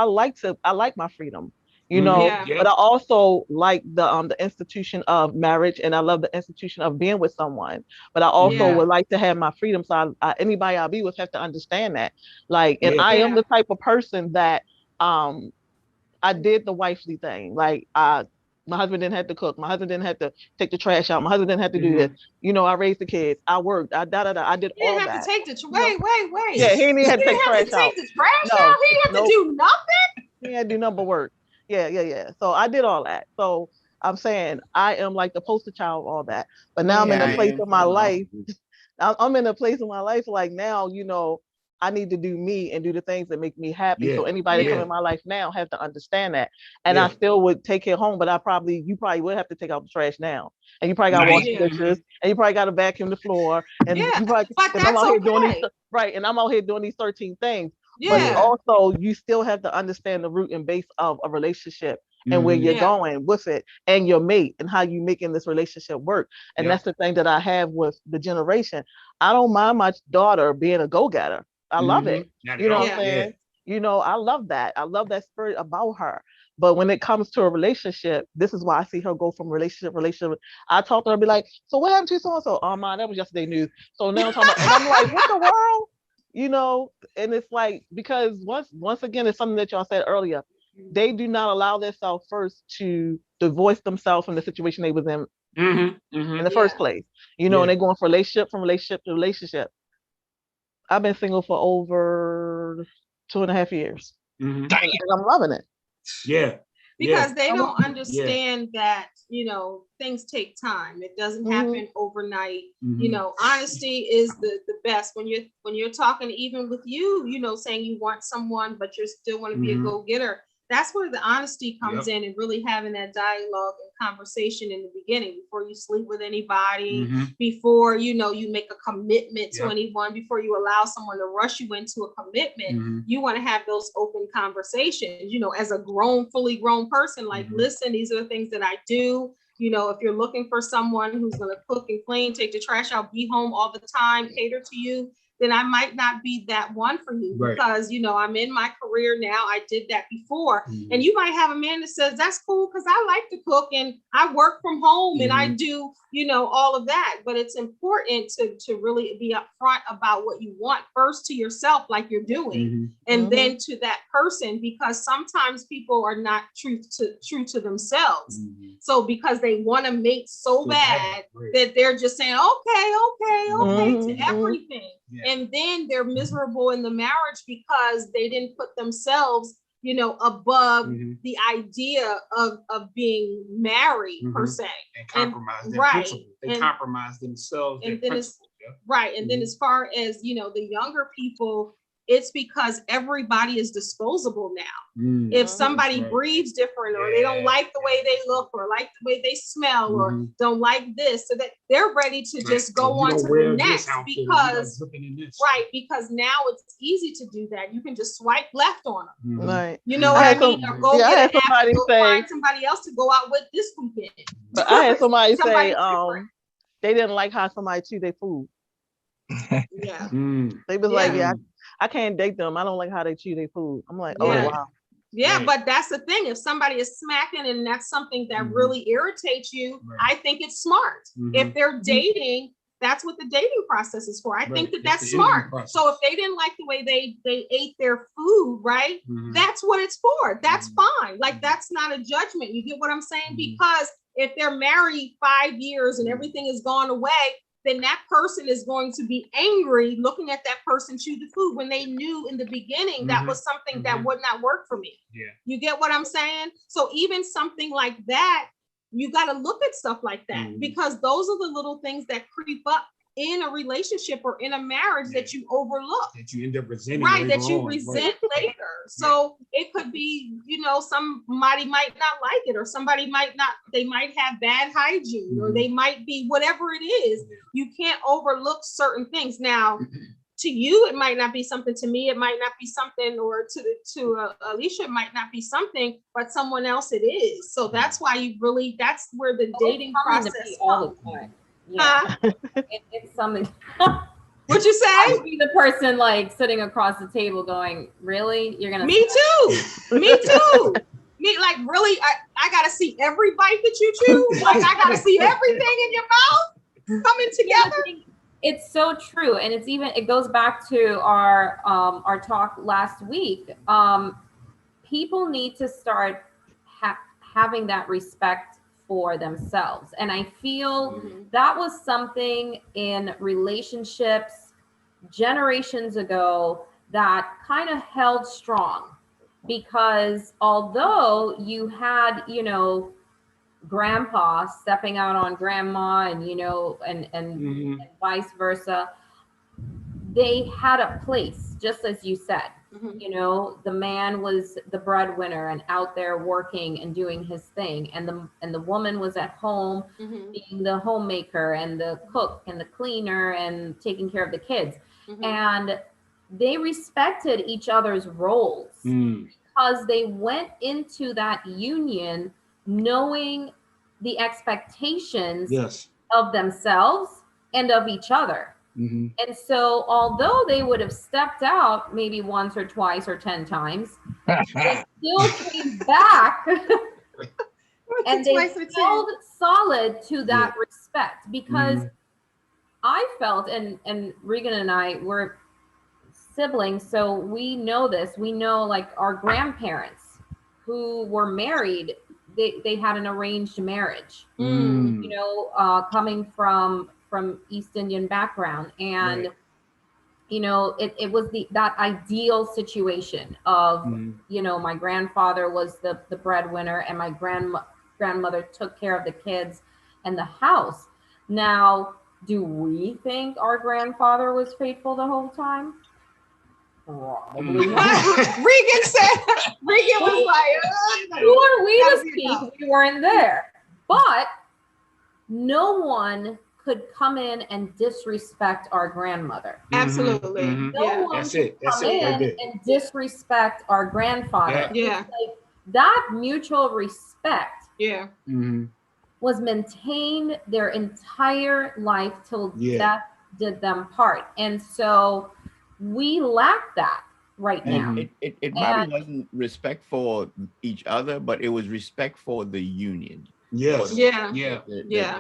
like my freedom, you know, Yeah. but I also like the institution of marriage, and I love the institution of being with someone, but I also Yeah. would like to have my freedom. So anybody I'll be with have to understand that. Like, and Yeah. I am Yeah. the type of person that I did the wifely thing. Like, my husband didn't have to cook. My husband didn't have to take the trash out. My husband didn't have to do this. You know, I raised the kids. I worked. I did He didn't all have that. to take the You know? wait. Yeah, he didn't He have to take didn't have to trash out. take the trash No, out. He didn't have nope. to do nothing. He had to do number work. Yeah. So I did all that. So I'm saying I am like the poster child of all that. But now I'm in Yeah, a I place am of my too. life. I'm in a place of my life like now, you know, I need to do me and do the things that make me happy. Yeah. So anybody that come Yeah. in my life now have to understand that. And I Yeah. still would take it home, but you probably would have to take out the trash now. And you probably got to Right. wash the Yeah. dishes, and you probably got to vacuum the floor. And Yeah. you probably, But because I'm that's out here doing okay. right. And I'm out here doing these 13 things. But Yeah. also you still have to understand the root and base of a relationship and where you're Yeah. going with it and your mate and how you making this relationship work. And Yeah. that's the thing that I have with the generation. I don't mind my daughter being a go-getter. I love it. Not You at know all. what I'm Yeah. saying? You know, I love that. I love that spirit about her. But when it comes to a relationship, this is why I see her go from relationship. I talk to her, be like, so what happened to so-and-so? Oh man, that was yesterday news. So now I'm talking about, and I'm like, what the world? You know, and it's like, because once again, it's something that y'all said earlier. They do not allow themselves first to divorce themselves from the situation they was in the first place. You know, and Yeah. they're going from relationship to relationship. I've been single for over 2.5 years, and I'm loving it. Yeah. Because they I'm don't loving it. understand that, you know, things take time. It doesn't happen overnight. You know, honesty is the best when you're talking, even with you know, saying you want someone, but you still want to be a go-getter. That's where the honesty comes in, and really having that dialogue and conversation in the beginning before you sleep with anybody, before, you know, you make a commitment to anyone, before you allow someone to rush you into a commitment. You want to have those open conversations, you know, as a fully grown person, like, listen, these are the things that I do. You know, if you're looking for someone who's going to cook and clean, take the trash out, be home all the time, cater to you, then I might not be that one for you, because, you know, I'm in my career now. I did that before. And you might have a man that says, that's cool, because I like to cook and I work from home and I do, you know, all of that. But it's important to really be upfront about what you want first to yourself, like you're doing, and then to that person, because sometimes people are not true to themselves. So because they want to mate so bad that they're just saying, okay to everything. And then they're miserable in the marriage because they didn't put themselves, you know, above the idea of being married per se. And compromise their principles. They compromise themselves. And then and then as far as, you know, the younger people, it's because everybody is disposable now. If somebody breathes different, or they don't like the way they look, or like the way they smell, or don't like this, so that they're ready to just go on to the next, because because now it's easy to do that. You can just swipe left on them. Right. You know what I mean? Or go get an app and go find somebody else to go out with this weekend. But I had somebody say different. they didn't like how somebody chew their food. They was like, I can't date them. I don't like how they chew their food. I'm like, oh wow. Yeah, but that's the thing. If somebody is smacking and that's something that really irritates you, I think it's smart. If they're dating, that's what the dating process is for. I think that That's that's the interview smart. process. So if they didn't like the way they ate their food, right? Mhm. That's what it's for. That's Mhm. fine. Like, that's not a judgment. You get what I'm saying? Mhm. Because if they're married 5 years and everything has gone away, then that person is going to be angry looking at that person chew the food when they knew in the beginning that was something that Mhm. would not work for me. Yeah. You get what I'm saying? So even something like that, you got to look at stuff like that, Mhm. because those are the little things that creep up in a relationship or in a marriage that you overlook. That you end up resenting. Right, later that you on, right. resent later. So it could be, somebody might not like it, or somebody might not, they might have bad hygiene, or they might be whatever it is. You can't overlook certain things. Now, to you, it might not be something. To me, it might not be something, or to Alicia, it might not be something, but someone else it is. So that's why that's where the dating Something to process me all comes. the time. Yeah, Huh? it's something. What you I say? would be the person like sitting across the table going, really? You're gonna Me too. Me too. Me, like, really, I gotta see every bite that you chew. Like, I gotta see everything in your mouth coming together. It's so true, and it goes back to our talk last week. People need to start having that respect for themselves, and I feel that was something in relationships generations ago that kind of held strong, because although you had grandpa stepping out on grandma, and vice versa, they had a place, just as you said. The man was the breadwinner and out there working and doing his thing, and the woman was at home being the homemaker and the cook and the cleaner and taking care of the kids. And they respected each other's roles because they went into that union knowing the expectations of themselves and of each other. And so although they would have stepped out maybe once or twice or 10 times, they still came back and they held solid to that respect, because I felt, and Regan and I were siblings, so we know this. We know, like, our grandparents who were married, they had an arranged marriage, coming from East Indian background, and it was that ideal situation of my grandfather was the breadwinner, and my grandmother took care of the kids and the house. Now, do we think our grandfather was faithful the whole time? Probably not. Regan was like, who are we to speak? We weren't there. But no one could come in and disrespect our grandmother. Absolutely. No one could come in and disrespect our grandfather. Yeah. It's like that mutual respect was maintained their entire life till death did them part. And so we lack that right now. It probably wasn't respect for each other, but it was respect for the union. Yes. The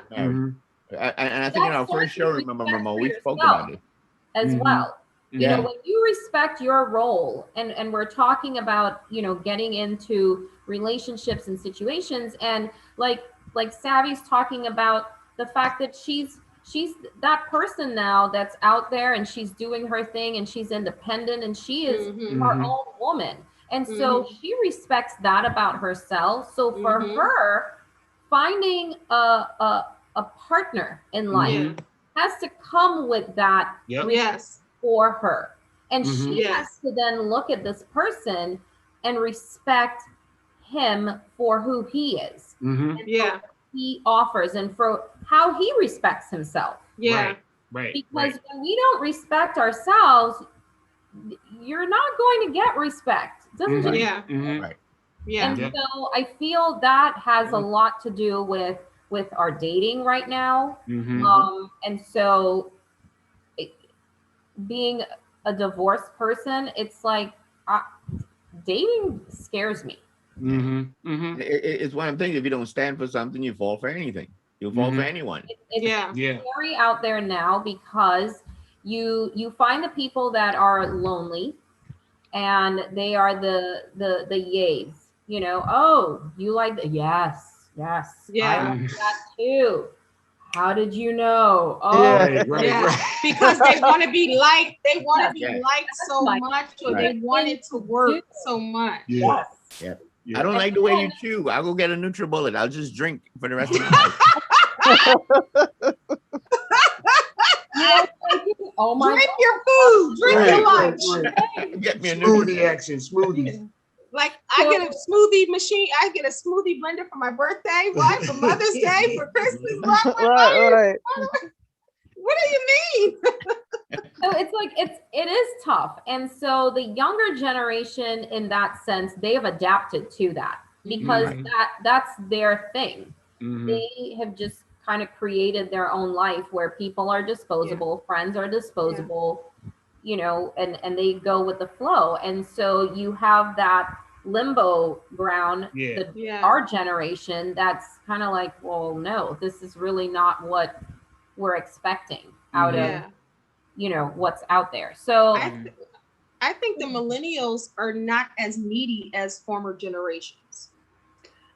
marriage. And I think in our first show, remember, Ramon, we spoke about it as well. When you respect your role, and we're talking about, getting into relationships and situations, and like Savvy's talking about the fact that she's that person now that's out there, and she's doing her thing, and she's independent, and she is her own woman. And so she respects that about herself. So for her, finding a partner in life has to come with that for her. And she has to then look at this person and respect him for who he is. And for what he offers, and for how he respects himself. Right. Because when we don't respect ourselves, you're not going to get respect. Doesn't it? And so I feel that has a lot to do with our dating right now. And so being a divorced person, it's like dating scares me. It's one of the things, if you don't stand for something, you fall for anything. You'll fall for anyone. It's Yeah. very out there now because you find the people that are lonely, and they are the yays. You know, oh, you like the yes, I Yeah. like that too. How did you know? Oh, Yeah. Yeah. Because they want to be liked. They want to be Yes. liked so Right. much, or Right. they want it to work so much. Yeah. yes. I don't like the way you chew. I'll go get a NutriBullet. I'll just drink for the rest of my life. Oh my Drink your food. Drink your Right, lunch. right. Get me a Smoothie NutriBullet. action, smoothies. Like I get a smoothie machine. I get a smoothie blender for my birthday. Why? For Mother's Day, for Christmas. What? Right. What do you mean? So it's like it is tough, and so the younger generation, in that sense, they have adapted to that because that's their thing. They have just kind of created their own life where people are disposable, friends are disposable, you know, and they go with the flow, and so you have that limbo ground. Our generation that's kind of like, well, no, this is really not what we're expecting out of, you know, what's out there. So I think the millennials are not as needy as former generations.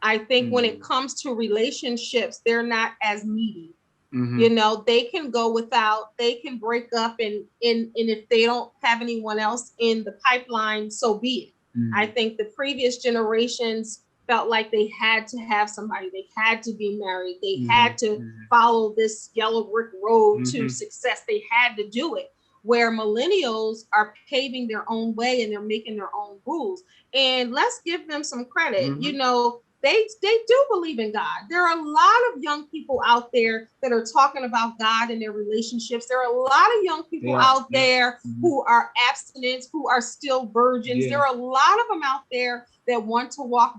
I think when it comes to relationships, they're not as needy. You know, they can go without, they can break up, and if they don't have anyone else in the pipeline, so be it. I think the previous generations felt like they had to have somebody, they had to be married, they had to follow this yellow brick road to success, they had to do it. Where millennials are paving their own way and they're making their own rules. And let's give them some credit. You know, they do believe in God. There are a lot of young people out there that are talking about God and their relationships. There are a lot of young people out there who are abstinent, who are still virgins. There are a lot of them out there that want to walk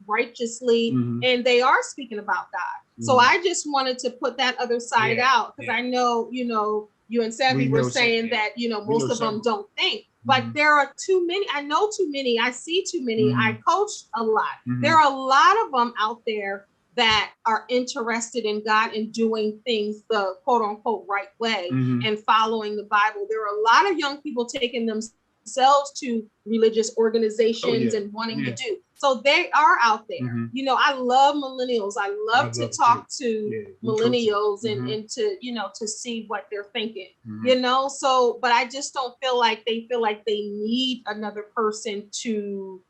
righteously, and they are speaking about God. So I just wanted to put that other side out, because I know, you know, you and Savvy were saying that, you know, most of them don't think, but there are too many. I know too many. I see too many. I coach a lot. There are a lot of them out there that are interested in God and doing things the quote unquote right way and following the Bible. There are a lot of young people taking themselves to religious organizations and wanting to do. So they are out there. You know, I love millennials. I love to talk to millennials and to, you know, to see what they're thinking, you know? So, but I just don't feel like they need another person to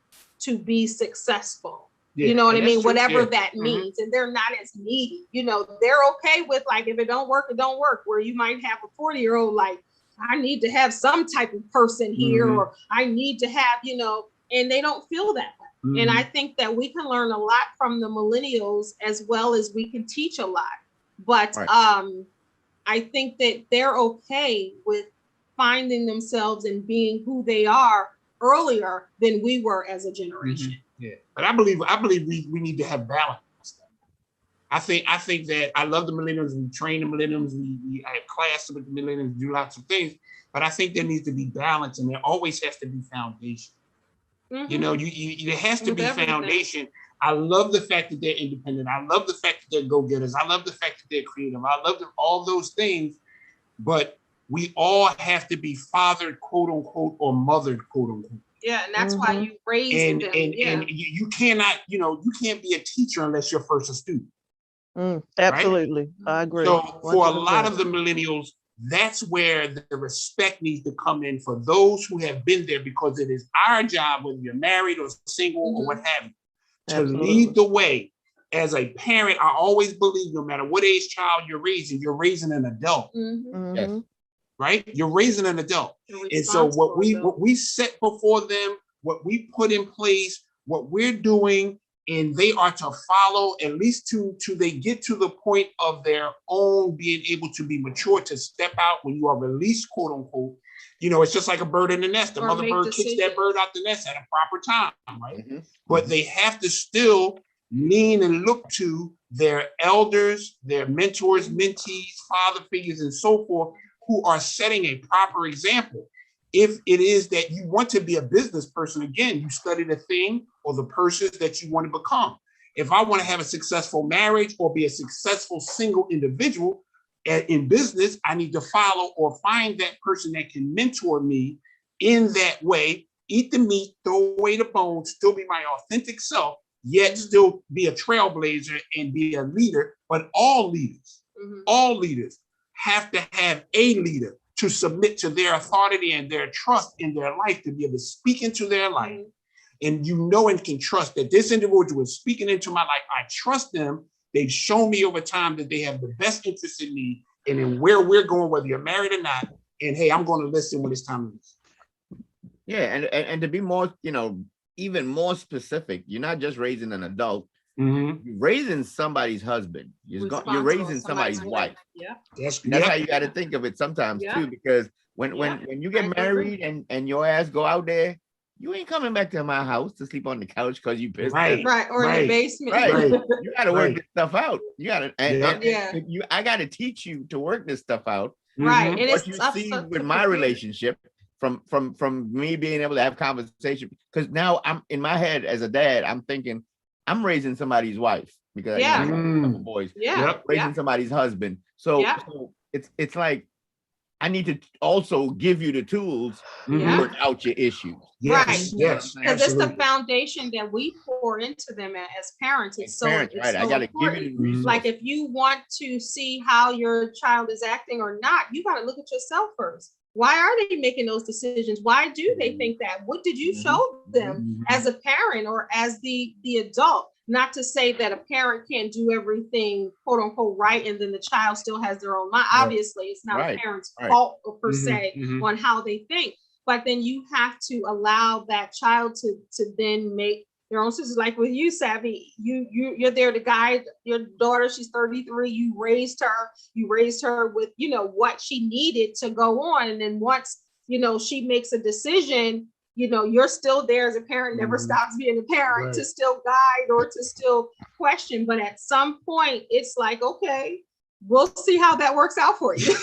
be successful. You know what I mean? Whatever that means. And they're not as needy. You know, they're okay with, like, if it don't work, it don't work. Where you might have a 40-year-old like, I need to have some type of person here, or I need to have, you know, and they don't feel that way. And I think that we can learn a lot from the millennials, as well as we can teach a lot. But I think that they're okay with finding themselves and being who they are earlier than we were as a generation. But I believe we need to have balance. I think that I love the millennials. We train the millennials. I have classes with the millennials, do lots of things. But I think there needs to be balance, and there always has to be foundation. You know, there has to be foundation. I love the fact that they're independent. I love the fact that they're go-getters. I love the fact that they're creative. I love all those things. But we all have to be fathered, quote unquote, or mothered, quote unquote. Yeah, and that's why you raise them. And you cannot, you know, you can't be a teacher unless you're first a student. Absolutely, right? I agree. So for 100%. a lot of the millennials, that's where the respect needs to come in for those who have been there, because it is our job, whether you're married or single or what have you, to lead the way. As a parent, I always believe no matter what age child you're raising an adult. Yes. Right? You're raising an adult. And so what we set before them, what we put in place, what we're doing, and they are to follow, at least to they get to the point of their own being able to be mature, to step out when you are released, quote unquote. You know, it's just like a bird in the nest. The mother bird kicks that bird out the nest at a proper time, right? But they have to still lean and look to their elders, their mentors, mentees, father figures, and so forth, who are setting a proper example. If it is that you want to be a business person, again, you study the thing or the person that you want to become. If I want to have a successful marriage or be a successful single individual in business, I need to follow or find that person that can mentor me in that way, eat the meat, throw away the bones, still be my authentic self, yet still be a trailblazer and be a leader. But all leaders have to have a leader to submit to their authority and their trust in their life, to be able to speak into their life. And you know and can trust that this individual is speaking into my life. I trust them. They've shown me over time that they have the best interest in me and in where we're going, whether you're married or not. And hey, I'm going to listen when it's time to listen. Yeah, and to be more, even more specific, you're not just raising an adult, you're raising somebody's husband. You're raising somebody's wife. Yeah. That's how you got to think of it sometimes too, because when you get married and your ass go out there, you ain't coming back to my house to sleep on the couch because you pissed. Right. Or in the basement. Right. You got to work this stuff out. You got to, I got to teach you to work this stuff out. Right. And what you see with my relationship from me being able to have conversation, because now I'm in my head as a dad, I'm thinking I'm raising somebody's wife because I got a couple boys. Raising somebody's husband. So it's like I need to also give you the tools to work out your issues. Yes. Because it's the foundation that we pour into them as parents. It's so I got to give you the resources. Like if you want to see how your child is acting or not, you got to look at yourself first. Why are they making those decisions? Why do they think that? What did you show them as a parent or as the adult? Not to say that a parent can't do everything quote unquote right and then the child still has their own mind. Obviously, it's not a parent's fault per se on how they think, but then you have to allow that child to then make their own decisions. Like with you, Savvy, you're there to guide your daughter. She's 33. You raised her with what she needed to go on, and then once she makes a decision, you're still there as a parent, never stops being a parent to still guide or to still question. But at some point, it's like, okay, we'll see how that works out for you.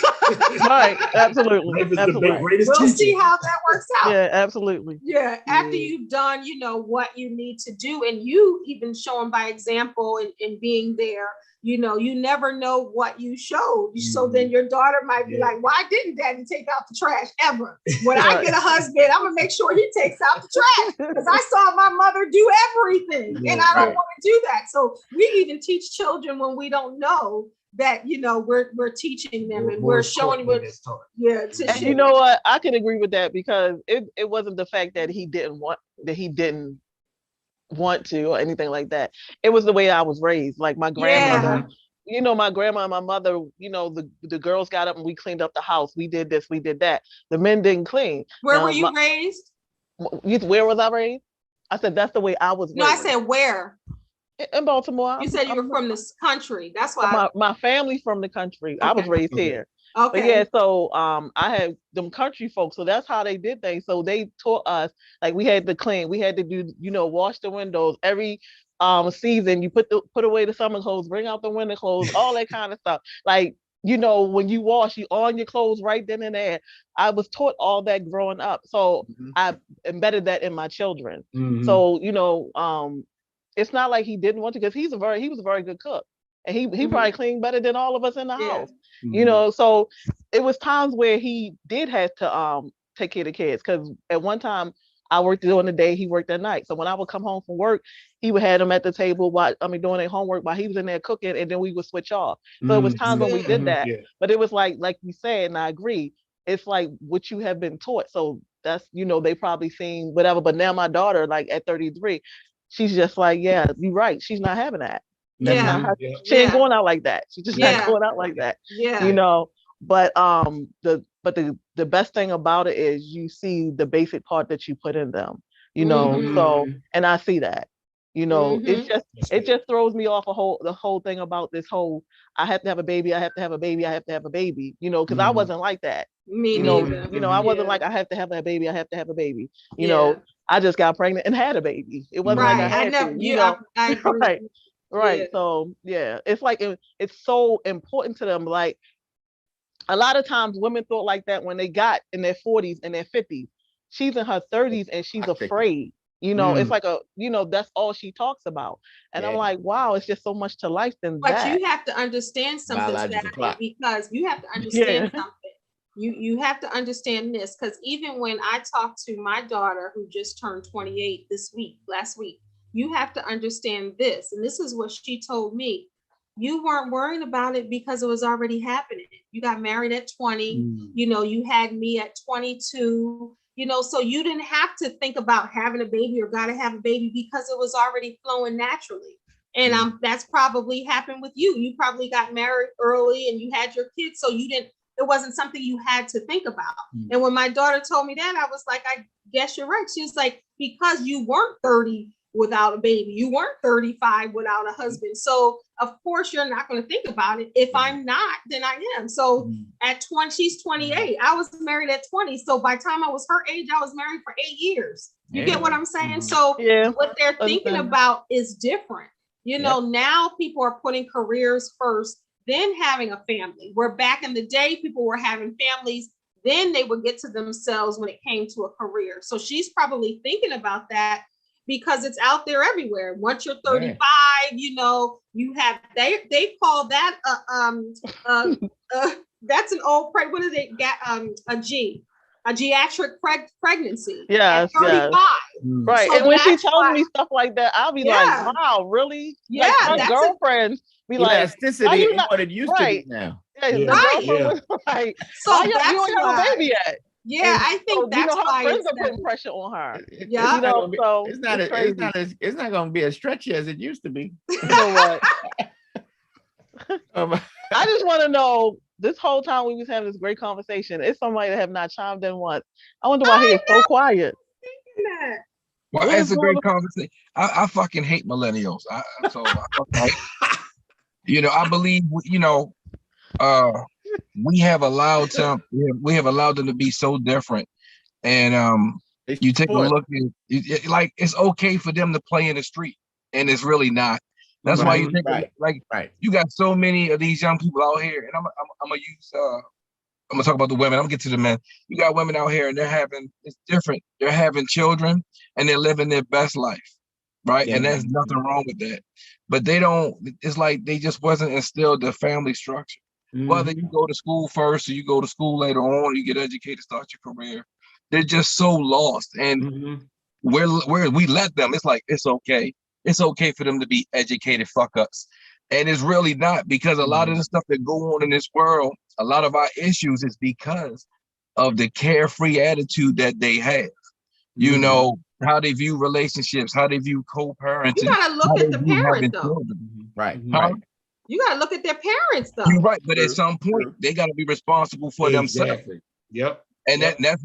Right, absolutely. We'll see how that works out. Yeah, absolutely. Yeah, after you've done, what you need to do, and you even showing by example and being there. You never know what you showed. So then your daughter might be like, why didn't daddy take out the trash ever? When I get a husband, I'm gonna make sure he takes out the trash because I saw my mother do everything and I don't want to do that. So we even teach children when we don't know that, we're teaching them and we're showing what and you know what? I can agree with that because it wasn't the fact that he didn't want to or anything like that. It was the way I was raised. Like my grandmother, my grandma and my mother, the girls got up and we cleaned up the house. We did this, we did that. The men didn't clean. Where were you raised? Where was I raised? I said that's the way I was raised. No, I said where? In Baltimore. You said you were from this country. That's why my family from the country. Okay. I was raised here. Okay. But yeah, so I had them country folks, so that's how they did things. So they taught us, like we had to clean, we had to do, wash the windows every season. You put away the summer clothes, bring out the winter clothes, all that kind of stuff. Like, when you wash, you on your clothes right then and there. I was taught all that growing up, so I embedded that in my children. So it's not like he didn't want to, because he was a very good cook. And he probably cleaned better than all of us in the house. So it was times where he did have to take care of the kids. Because at one time I worked during the day, he worked at night. So when I would come home from work, he would have them at the table doing their homework while he was in there cooking, and then we would switch off. So it was times when we did that. But it was like you said, and I agree, it's like what you have been taught. So that's, they probably seen whatever. But now my daughter, like at 33, she's just like, yeah, you're right. She's not having that. She ain't going out like that. She's just not going out like that. But the best thing about it is you see the basic part that you put in them, so, and I see that, it just throws me off the whole thing about this whole, I have to have a baby, I have to have a baby, I have to have a baby, because I wasn't like that. Me neither. I wasn't like, I have to have a baby, I have to have a baby, I just got pregnant and had a baby. It wasn't like I had to, I agree. Right. So yeah, it's like it's so important to them. Like a lot of times women thought like that when they got in their 40s and their 50s. She's in her 30s and she's afraid. You know, it's like that's all she talks about. And I'm like, wow, it's just so much to life than But that. you have to understand something, Biological clock. because you have to understand something. You have to understand this, because even when I talked to my daughter who just turned 28 last week, you have to understand this. And this is what she told me. You weren't worried about it because it was already happening. You got married at 20, you know, you had me at 22, you know, so you didn't have to think about having a baby or gotta have a baby because it was already flowing naturally. And that's probably happened with you. You probably got married early and you had your kids, so it wasn't something you had to think about. And when my daughter told me that, I was like, I guess you're right. She was like, because you weren't 30 without a baby, you weren't 35 without a husband. So of course you're not going to think about it. If I'm not, then I am. So at 20, she's 28. I was married at 20. So by the time I was her age, I was married for 8 years. You get what I'm saying? So what they're thinking about is different. You know, now people are putting careers first, then having a family. Where back in the day, people were having families, then they would get to themselves when it came to a career. So she's probably thinking about that because it's out there everywhere. Once you're 35, you know, you have, they call that that's an old, what is it? A geriatric pregnancy. Yes, 35. Right. So and when she tells me stuff like that, I'll be like, wow, really? Yeah. Like my girlfriends be like, elasticity ain't what it used to be now. The girlfriend was like, so you don't have a baby yet. Yeah, I think that's her why friends are putting pressure on her. Yeah, you know, so it's not going to be as stretchy as it used to be. You know what? I just want to know, this whole time we was having this great conversation, it's somebody that have not chimed in once. I wonder why he is so quiet. Well, it's a great conversation. I fucking hate millennials. You know, I believe, you know, we have allowed them to be so different. And you take a look at like, it's okay for them to play in the street, and it's really not. That's why you think you got so many of these young people out here, and I'm gonna talk about the women. I'm gonna get to the men. You got women out here, and it's different. They're having children, and they're living their best life, right? And there's nothing wrong with that. But they don't. It's like they just wasn't instilled the family structure. Whether you go to school first, or you go to school later on, or you get educated, start your career, they're just so lost. And we let them. It's like, it's okay. It's okay for them to be educated fuck ups. And it's really not, because a lot of the stuff that go on in this world, a lot of our issues is because of the carefree attitude that they have. You know, how they view relationships, how they view co-parenting. You gotta look at the parents though. Right. You gotta look at their parents though. You're right, but at some point they gotta be responsible for themselves. Yep. And that's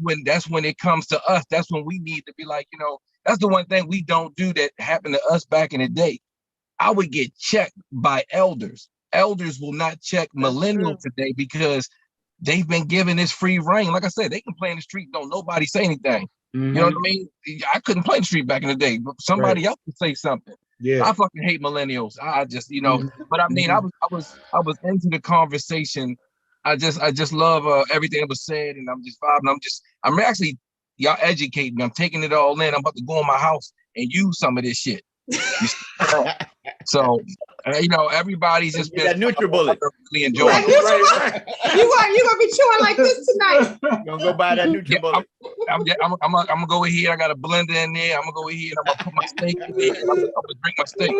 when it comes to us. That's when we need to be like, you know, that's the one thing we don't do that happened to us back in the day. I would get checked by elders. Elders will not check millennials today because they've been given this free reign. Like I said, they can play in the street, don't nobody say anything. You know what I mean? I couldn't play in the street back in the day, but somebody else could say something. I fucking hate millennials. I just, you know, but I mean, I was into the conversation. I just love everything that was said, and I'm just vibing. I'm actually, y'all educate me. I'm taking it all in. I'm about to go in my house and use some of this shit. So, you know, everybody's just been that NutriBullet. Really enjoying it. You gonna be chewing like this tonight. You're gonna go buy that NutriBullet. I'm gonna go in here. I got a blender in there. I'm gonna go in here and I'm gonna put my steak in there. I'm gonna drink my steak.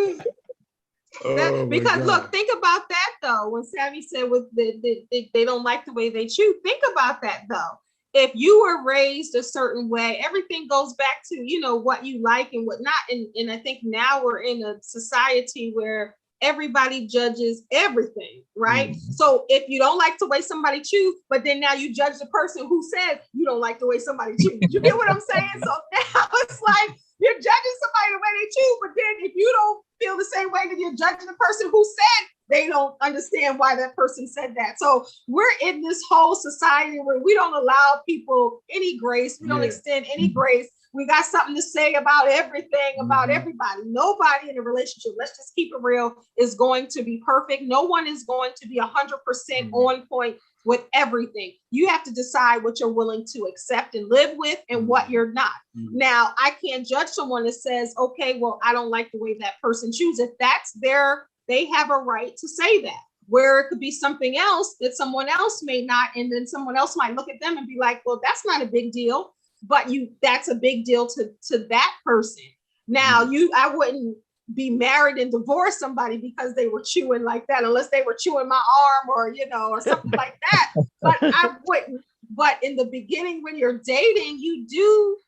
Because look, think about that though. When Savvy said they don't like the way they chew, think about that though. If you were raised a certain way, everything goes back to, you know, what you like and what not. And I think now we're in a society where everybody judges everything, right? So if you don't like the way somebody chews, but then now you judge the person who said you don't like the way somebody chews. You get what I'm saying? So now it's like you're judging somebody the way they chew, but then if you don't feel the same way, then you're judging the person who said they don't understand why that person said that. So we're in this whole society where we don't allow people any grace. We don't extend any grace. We got something to say about everything, about everybody. Nobody in a relationship, let's just keep it real, is going to be perfect. No one is going to be 100% on point with everything. You have to decide what you're willing to accept and live with and what you're not. Now, I can't judge someone that says, okay, well, I don't like the way that person chooses. If that's they have a right to say that. Where it could be something else that someone else may not, and then someone else might look at them and be like, well, that's not a big deal, but that's a big deal to that person. Now, I wouldn't be married and divorce somebody because they were chewing like that, unless they were chewing my arm or, or something like that. But I wouldn't. But in the beginning, when you're dating, you do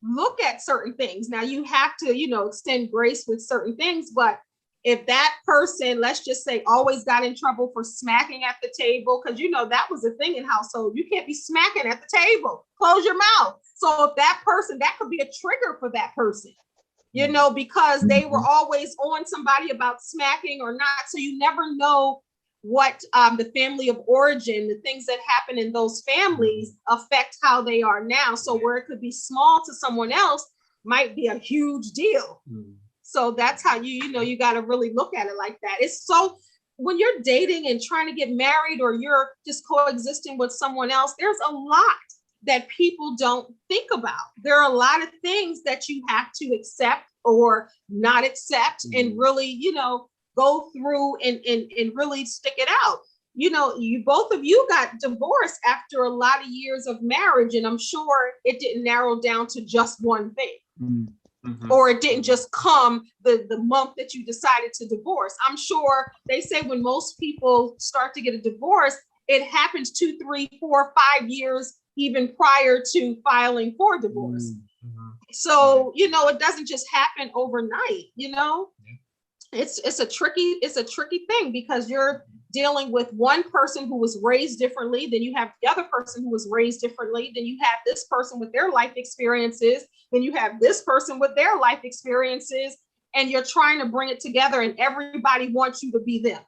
look at certain things. Now you have to, extend grace with certain things. But if that person, let's just say, always got in trouble for smacking at the table, because that was a thing in household. You can't be smacking at the table. Close your mouth. So if that person, that could be a trigger for that person. Because they were always on somebody about smacking or not. So you never know what the family of origin, the things that happen in those families affect how they are now. So where it could be small to someone else might be a huge deal. So that's how you got to really look at it like that. It's so, when you're dating and trying to get married or you're just coexisting with someone else, there's a lot that people don't think about. There are a lot of things that you have to accept or not accept and really, go through and really stick it out. You both of you got divorced after a lot of years of marriage, and I'm sure it didn't narrow down to just one thing. Or it didn't just come the month that you decided to divorce. I'm sure they say when most people start to get a divorce, it happens 2, 3, 4, 5 years even prior to filing for divorce. So, it doesn't just happen overnight, It's a tricky thing because you're dealing with one person who was raised differently, then you have the other person who was raised differently, then you have this person with their life experiences, then you have this person with their life experiences, and you're trying to bring it together and everybody wants you to be them.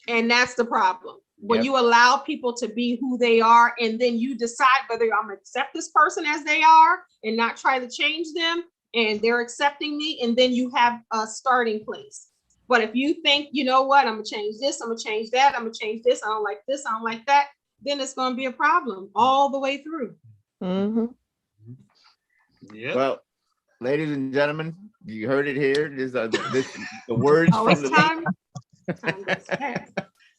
And that's the problem. When you allow people to be who they are, and then you decide whether I'm going to accept this person as they are and not try to change them, and they're accepting me, and then you have a starting place. But if you think, you know what, I'm going to change this, I'm going to change that, I'm going to change this, I don't like this, I don't like that, then it's going to be a problem all the way through. Well, ladies and gentlemen, you heard it here. The words from the time goes fast.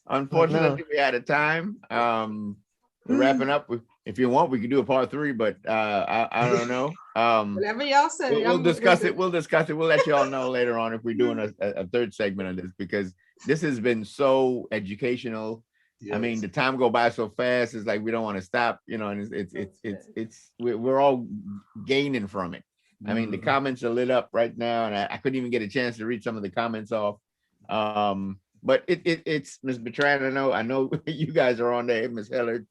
Unfortunately, we're out of time. We're wrapping up. If you want, we can do a part 3, but I don't know. Whatever y'all say. We'll discuss it. We'll discuss it. We'll let y'all know later on if we're doing a third segment of this, because this has been so educational. Yes. I mean, the time go by so fast. It's like we don't want to stop. And we're all gaining from it. I mean, the comments are lit up right now, and I couldn't even get a chance to read some of the comments off. But it's Ms. Bertrand. I know you guys are on there, Ms. Hillard.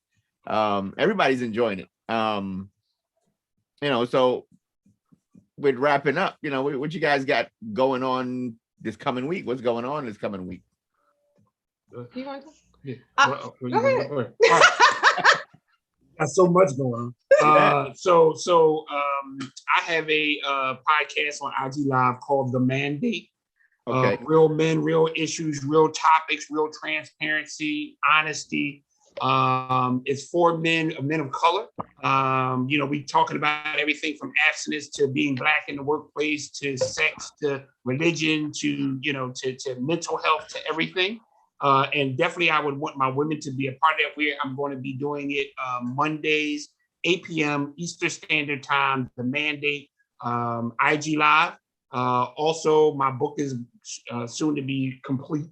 Everybody's enjoying it. So with wrapping up, what you guys got going on this coming week? What's going on this coming week? You want to? Yeah. Go ahead. Got so much going on. So I have a podcast on IG Live called The Mandate. Okay. Real men, real issues, real topics, real transparency, honesty. It's for men of color. We talking about everything from abstinence to being Black in the workplace, to sex, to religion, to mental health, to everything. And definitely I would want my women to be a part of that. Where I'm going to be doing it Mondays, 8 p.m. Eastern Standard Time, The Mandate, IG Live. Also, my book is soon to be complete,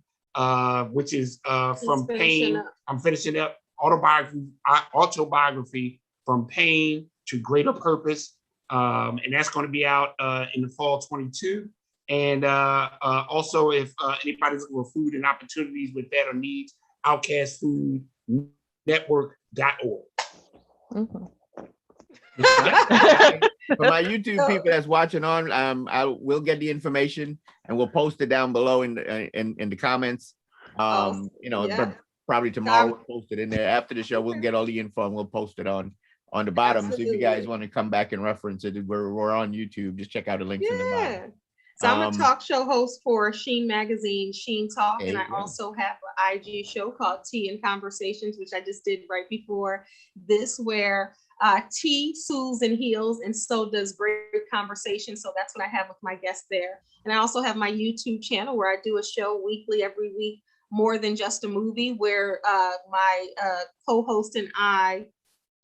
which is From Pain. I'm finishing up autobiography From Pain to Greater Purpose. And that's going to be out in the fall 22. And also, if anybody's looking for food and opportunities with that or needs, outcastfoodnetwork.org. For my YouTube people that's watching on, I will get the information and we'll post it down below in the comments. Probably tomorrow we'll post it in there. After the show, we'll get all the info and we'll post it on the bottom. Absolutely. So if you guys want to come back and reference it, we're on YouTube. Just check out the links in the bottom. So I'm a talk show host for Sheen Magazine, Sheen Talk, There and you I go. also have an IG show called Tea and Conversations, which I just did right before this, where tea soothes and heals, and so does great conversation. So that's what I have with my guests there. And I also have my YouTube channel where I do a show weekly, every week, More Than Just a Movie, where my co-host and I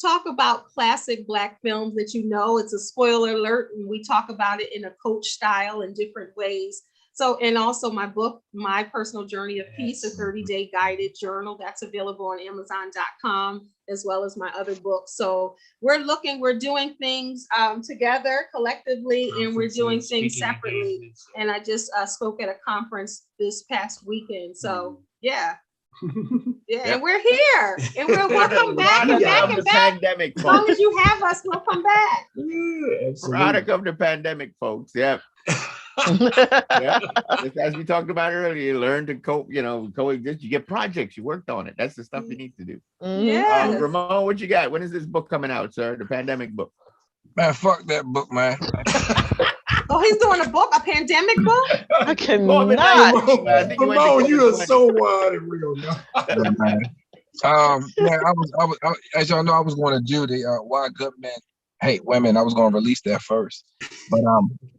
talk about classic Black films that it's a spoiler alert, and we talk about it in a coach style in different ways. So, and also my book, My Personal Journey of Peace, a 30-day guided journal, that's available on Amazon.com, as well as my other books. So we're doing things together collectively, and we're doing things separately. And I just spoke at a conference this past weekend. So yeah. Yeah, and we're here, and we'll come back and back and back. Pandemic, as long as you have us, we'll come back. Product of the pandemic, folks. Yep. Yeah. Just as we talked about earlier, you learn to cope, coexist. You get projects, you worked on it. That's the stuff you need to do. Yeah. Ramon, what you got? When is this book coming out, sir? The pandemic book. Man, fuck that book, man. Oh, he's doing a book, a pandemic book? I cannot. Ramon, you are so wild and real now. Yeah, I was, as y'all know, I was going to do the Why Good Men Hate Women. I was going to release that first, but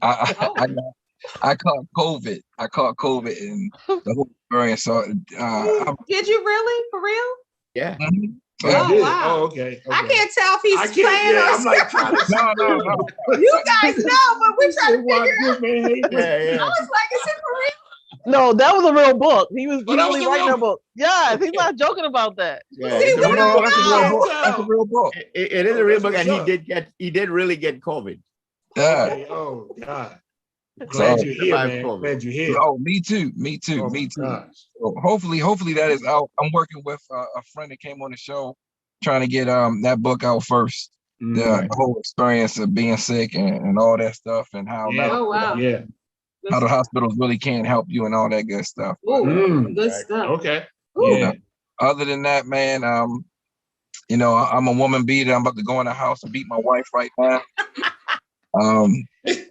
I caught COVID. I caught COVID and the whole experience. So, did you really, for real? Yeah. Mm-hmm. Oh, wow. Oh, okay. I can't tell if he's playing or I'm like trying to No. You guys know, but we're trying to figure it out. Yeah. I was like, is it for real? No, that was a real book. He was Oh, that was really a writing real- a book. Yeah, he's not joking about that. Yeah, See, it's a we real don't book. know. That's a real book. It is a real book, and That's what's he did really get COVID. Yeah. Okay. Oh God. So, Glad you're here, Survive man. COVID. Glad you're here. Oh, me too. Oh, my gosh. So hopefully that is out. I'm working with a friend that came on the show, trying to get that book out first. The whole experience of being sick and all that stuff, and how Oh, wow. Yeah. how the hospitals really can't help you and all that good stuff. Ooh, good stuff. Okay. Ooh. Yeah. Other than that, man, I'm a woman beater. I'm about to go in the house and beat my wife right now.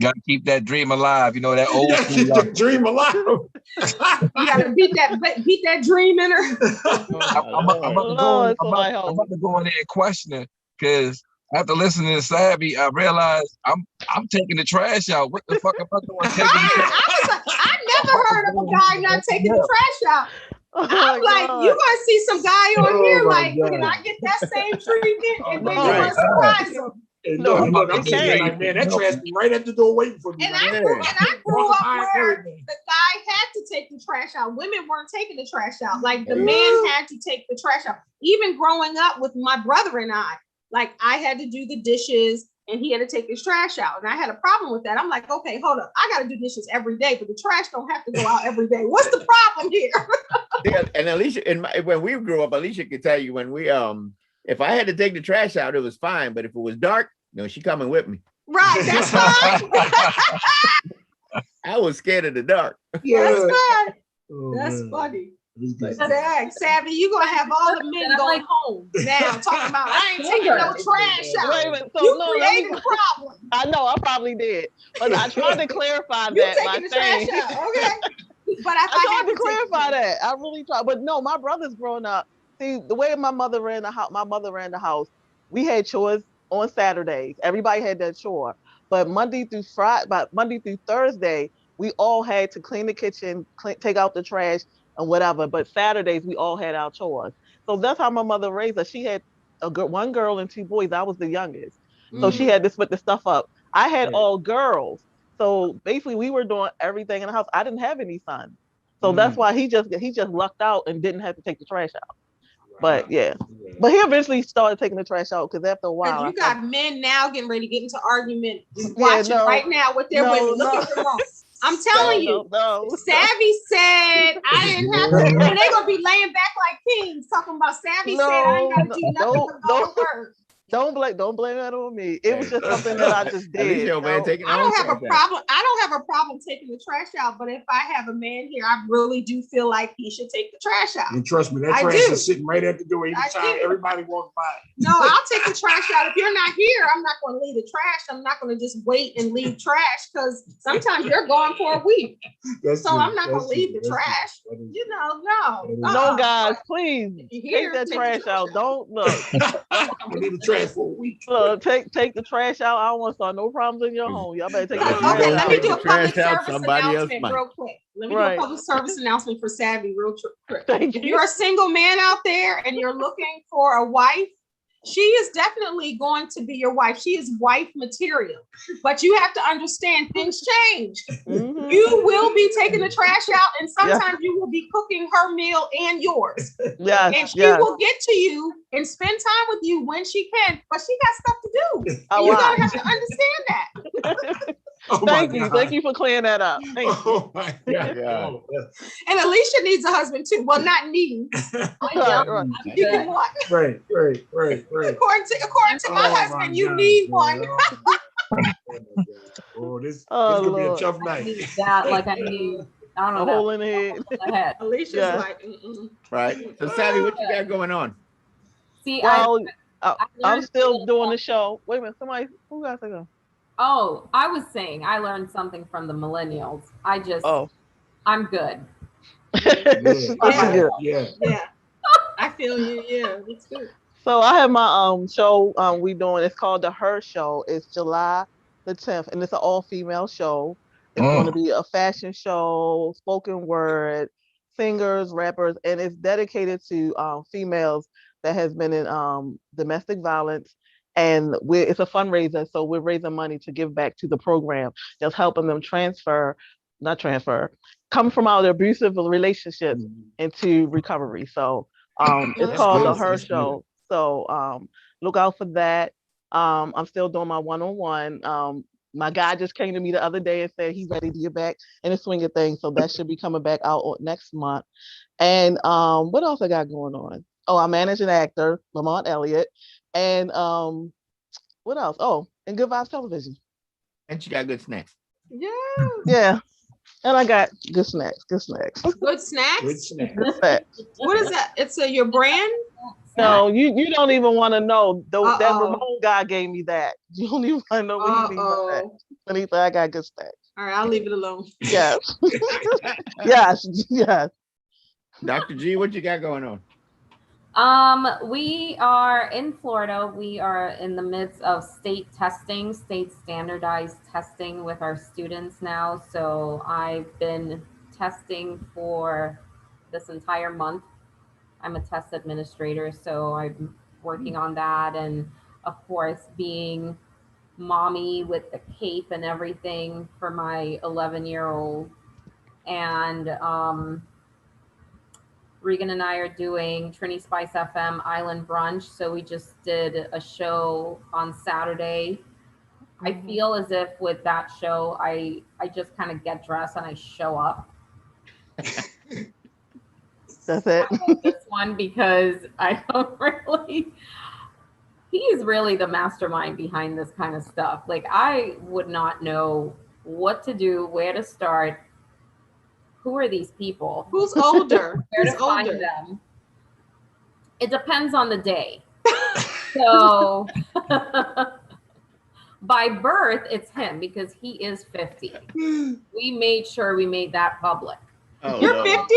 Got to keep that dream alive. That old Yeah, keep school. the dream alive. You gotta beat that dream in her. I'm about to go in there and question it, because after listening to Savvy, I realized I'm taking the trash out. What the fuck am I doing? I never heard of a guy not taking the trash out. Oh I'm my like, God. you're gonna see some guy on here my like, God. can I get that same treatment? And then no. you're gonna surprise him. And No, look, I'm I'm sitting okay. like, man, that trash be right at the door waiting for me. And Like, I grew up where everything. the guy had to take the trash out. Women weren't taking the trash out. Like the man had to take the trash out. Even growing up with my brother and I had to do the dishes and he had to take his trash out. And I had a problem with that. I'm like, okay, hold up. I got to do dishes every day, but the trash don't have to go out every day. What's the problem here? Yeah, and Alicia, when we grew up, Alicia could tell you when we if I had to take the trash out, it was fine. But if it was dark, she coming with me. Right, that's fine. I was scared of the dark. That's fine. Oh, That's man. funny. It's good. Savvy, you gonna have all the men going home now talking about I ain't taking no trash out. Wait a minute. So You no, created a problem. I know I probably did, but I tried to clarify You that by taking the trash saying. out, okay? But I I tried to clarify that. I really tried, but no, my brother's growing up. See, the way my mother ran the house, we had chores on Saturdays. Everybody had their chore, but Monday through Thursday, we all had to clean the kitchen, take out the trash and whatever. But Saturdays, we all had our chores. So that's how my mother raised us. She had one girl and two boys. I was the youngest, so she had to split the stuff up. I had all girls. So basically, we were doing everything in the house. I didn't have any sons, so that's why he just lucked out and didn't have to take the trash out. But yeah, but he eventually started taking the trash out because after a while, you got men now getting ready to get into argument, watching right now with their women. Look at them. I'm telling you, Savvy said I didn't have to, and they're gonna be laying back like kings talking about Savvy said I ain't gotta do nothing but go to work. Don't blame that on me. It was just something that I just did. Alicia over there taking I her own don't have a trash out. problem. I don't have a problem taking the trash out, but if I have a man here, I really do feel like he should take the trash out. And trust me, that I trash do. is sitting right at the door every I time do. everybody walks by. No, I'll take the trash out. If you're not here, I'm not going to leave the trash. I'm not going to just wait and leave trash because sometimes you're gone for a week. So I'm not going to leave the trash. You know, No, guys, please If take you're here, that take the trash out. Don't look. We need the trash for a week. Look, take the trash out. I don't want to start no problems in your home. Y'all better take If the you trash don't let out. me take do the a public trash out, service somebody else announcement might. real quick. Let me do Right. a public service announcement for Savvy real quick. Thank If you. you're a single man out there and you're looking for a wife, she is definitely going to be your wife. She is wife material. But you have to understand things change. Mhm. You will be taking the trash out, and sometimes you will be cooking her meal and yours. Yes, And she yes. will get to you and spend time with you when she can, but she got stuff to do. A And you're lot. gonna have to understand that. Oh my Thank you. God. Thank you for clearing that up. Thank you. Oh my God. Yeah. And Alicia needs a husband too. Well, not needing. Right, right. You can what? Right. According to my husband, you need one. Oh, this Oh, could be a Lord. tough I night. need that like I need, I A don't know, hole in the head. the head. Alicia's Yeah. like, mm-mm. Right. So Savvy, what you got going on? See, Well, I I'm learned still doing the show. Wait a minute. Somebody, who got to go? Oh, I was saying I learned something from the millennials. Oh. I'm good. Yeah. Yeah. Yeah. I feel you. Yeah, that's good. So I have my show we doing. It's called the Her Show. It's July the 10th, and it's an all-female show. It's going to be a fashion show, spoken word, singers, rappers, and it's dedicated to females that has been in domestic violence. And it's a fundraiser, so we're raising money to give back to the program that's helping them come from out of abusive relationships into recovery. So it's That's called the awesome. Her Show. So look out for that. I'm still doing my one-on-one. My guy just came to me the other day and said he's ready to get back in the swing of things. So that should be coming back out next month. And what else I got going on? Oh, I manage an actor, Lamont Elliott. And what else? Oh, and Good Vibes Television. And you got good snacks. Yeah. Yeah. And I got good snacks. Good snacks. Good snack. Good snacks. What is that? It's your brand? No, you don't even want to know. That Uh-oh. Ramon guy gave me that. You don't even want to know what he means by that. When he said I got good snacks. All right, I'll leave it alone. Yes. yes. Dr. G, what you got going on? We are in Florida. We are in the midst of state standardized testing with our students now. So I've been testing for this entire month. I'm a test administrator, so I'm working on that. And of course, being mommy with the cape and everything for my 11-year-old. And Regan and I are doing Trini Spice FM Island Brunch. So we just did a show on Saturday. I feel as if with that show, I just kind of get dressed and I show up. That's it. I like this one because I don't really, he's really the mastermind behind this kind of stuff. Like I would not know what to do, where to start. Who are these people? Who's older? Where Who's to find older? them? It depends on the day. So by birth, it's him because he is 50. We made sure we made that public. Oh, You're Lord. 50?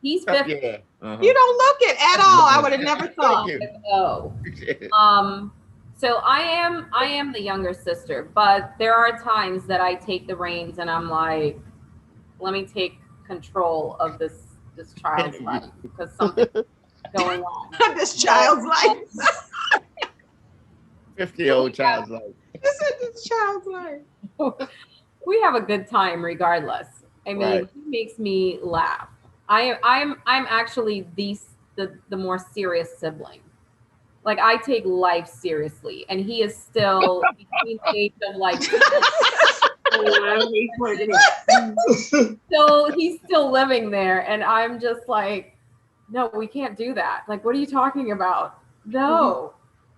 He's 50. Yeah. Uh-huh. You don't look it at all. I would have never thought. Thank you. Oh. So I am the younger sister, but there are times that I take the reins and I'm like, let me take control of this child's life because something's going on. This child's life. 50-year-old child's life. This is this child's life. We have a good time regardless. I mean, Right. he makes me laugh. I'm actually the more serious sibling. Like I take life seriously, and he is still between the age of like. So he's still living there, and I'm just like, no, we can't do that. Like, what are you talking about? No,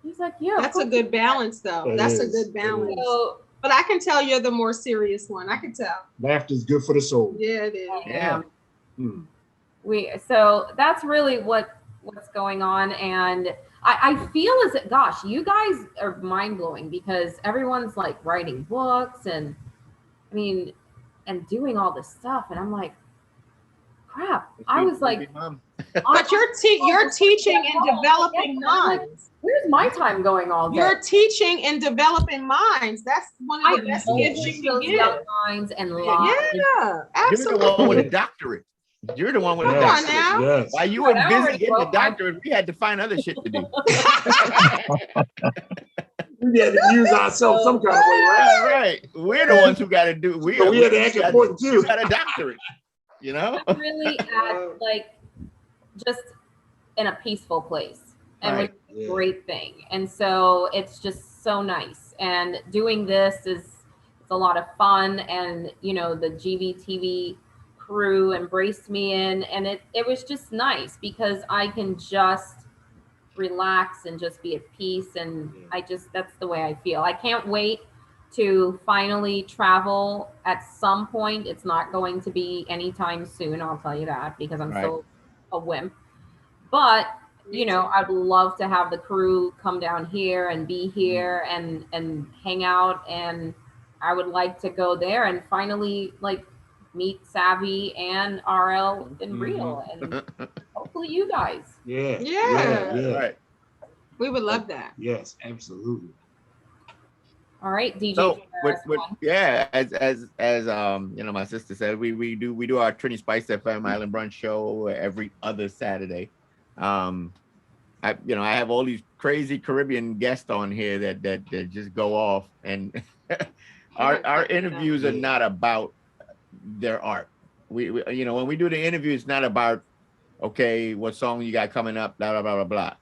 He's like, yeah. That's a good balance, though. It That's a is. good balance. So But I can tell you're the more serious one. I can tell. Laughter is good for the soul. Yeah, it is. Yeah. So that's really what's going on, and I feel as if, gosh, you guys are mind blowing because everyone's like writing books and I mean and doing all this stuff, and I'm like, crap. I was like, But you're teaching and developing minds. where's my time going all day? You're teaching and developing minds. That's one of the best gifts you can those give. young minds and Yeah, lives. absolutely. You're the one with a doctorate. You're the one with a Come on doctorate. now. Yes. While you were I busy already getting the wrote my- doctorate, we had to find other shit to do. We had to use ourselves some kind of way, right? Right. We're the ones who got to do. So we had to act important too. You got a doctorate. You know. I'm really at like just in a peaceful place, and Right. which is a great thing. And so it's just so nice. And doing this it's a lot of fun. And you know, the GVTV crew embraced me in, and it was just nice because I can just relax and just be at peace. And that's the way I feel. I can't wait to finally travel at some point. It's not going to be anytime soon, I'll tell you that, because I'm still a wimp. But you know, I'd love to have the crew come down here and be here and hang out, and I would like to go there and finally like meet Savvy and RL in real, and hopefully you guys. Yeah. Yeah. Right. We would love that. Yes, absolutely. All right, DJ. So as you know, my sister said, we do our Trini Spice FM Island Brunch show every other Saturday. I have all these crazy Caribbean guests on here that just go off, and our interviews are not about their art. We when we do the interview, it's not about okay, what song you got coming up, blah blah blah blah blah.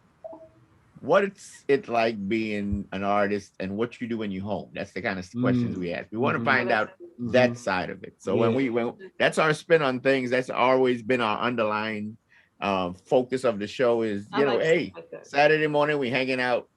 What it's like being an artist and what you do when you're home. That's the kind of questions we ask. We want to find out that side of it. So when that's our spin on things, that's always been our underlying focus of the show is, hey, Saturday morning, we hanging out,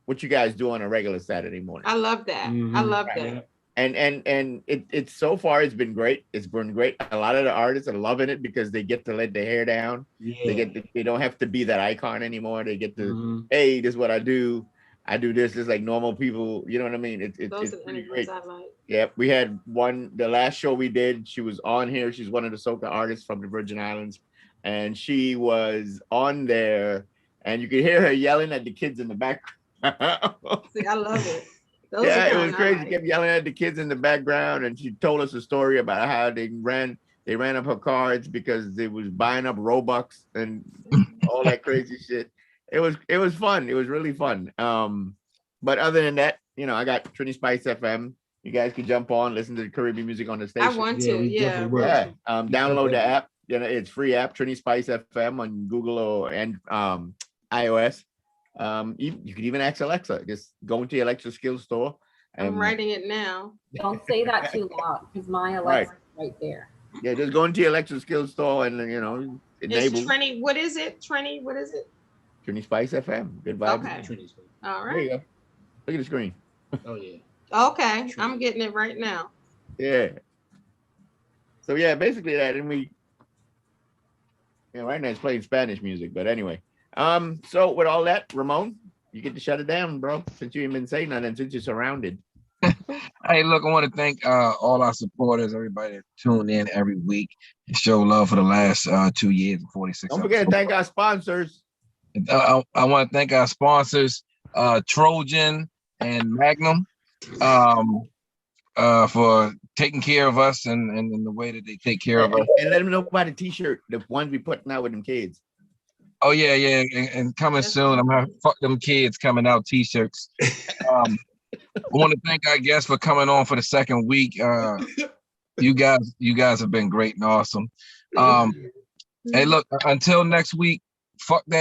what you guys do on a regular Saturday morning. I love that. I love that. And it's so far it's been great. It's been great. A lot of the artists are loving it because they get to let their hair down. Yeah. They don't have to be that icon anymore. They get to, hey, this is what I do. I do this just like normal people. You know what I mean? It's pretty great. I like. Yeah, we had the last show we did, she was on here. She's one of the soca artists from the Virgin Islands. And she was on there and you could hear her yelling at the kids in the background. See, I love it. It was crazy. She kept yelling at the kids in the background, and she told us a story about how they ran up her cards because they was buying up Robux and all that crazy shit. It was fun. It was really fun. But other than that, I got Trini Spice FM. You guys can jump on, listen to the Caribbean music on the station. I want to, yeah. Download the app. It's free app, Trini Spice FM on Google and iOS. You can even ask Alexa. Just go into your Alexa skills store. I'm writing it now. Don't say that too loud because my Alexa's right there. Yeah, just go into your Alexa skills store and enable. It's Trini. What is it? Trini. What is it? Trini Spice FM. Good vibes. Okay. All right. There you go. Look at the screen. Oh yeah. Okay, I'm getting it right now. Yeah. So yeah, basically that, and we. Right now it's playing Spanish music, but anyway. So with all that, Ramon, you get to shut it down, bro, since you ain't been saying nothing, since you're surrounded. Hey, look, I want to thank all our supporters, everybody that tune in every week and show love for the last 2 years and 46. Don't forget to thank our sponsors. I want to thank our sponsors, Trojan and Magnum, for taking care of us and the way that they take care of us. And let them know about the t-shirt, the ones we putting out with them kids. Oh yeah, and coming soon. I'm gonna fuck them kids coming out t-shirts. I want to thank our guests for coming on for the second week. You guys have been great and awesome. Hey, look, until next week, fuck that.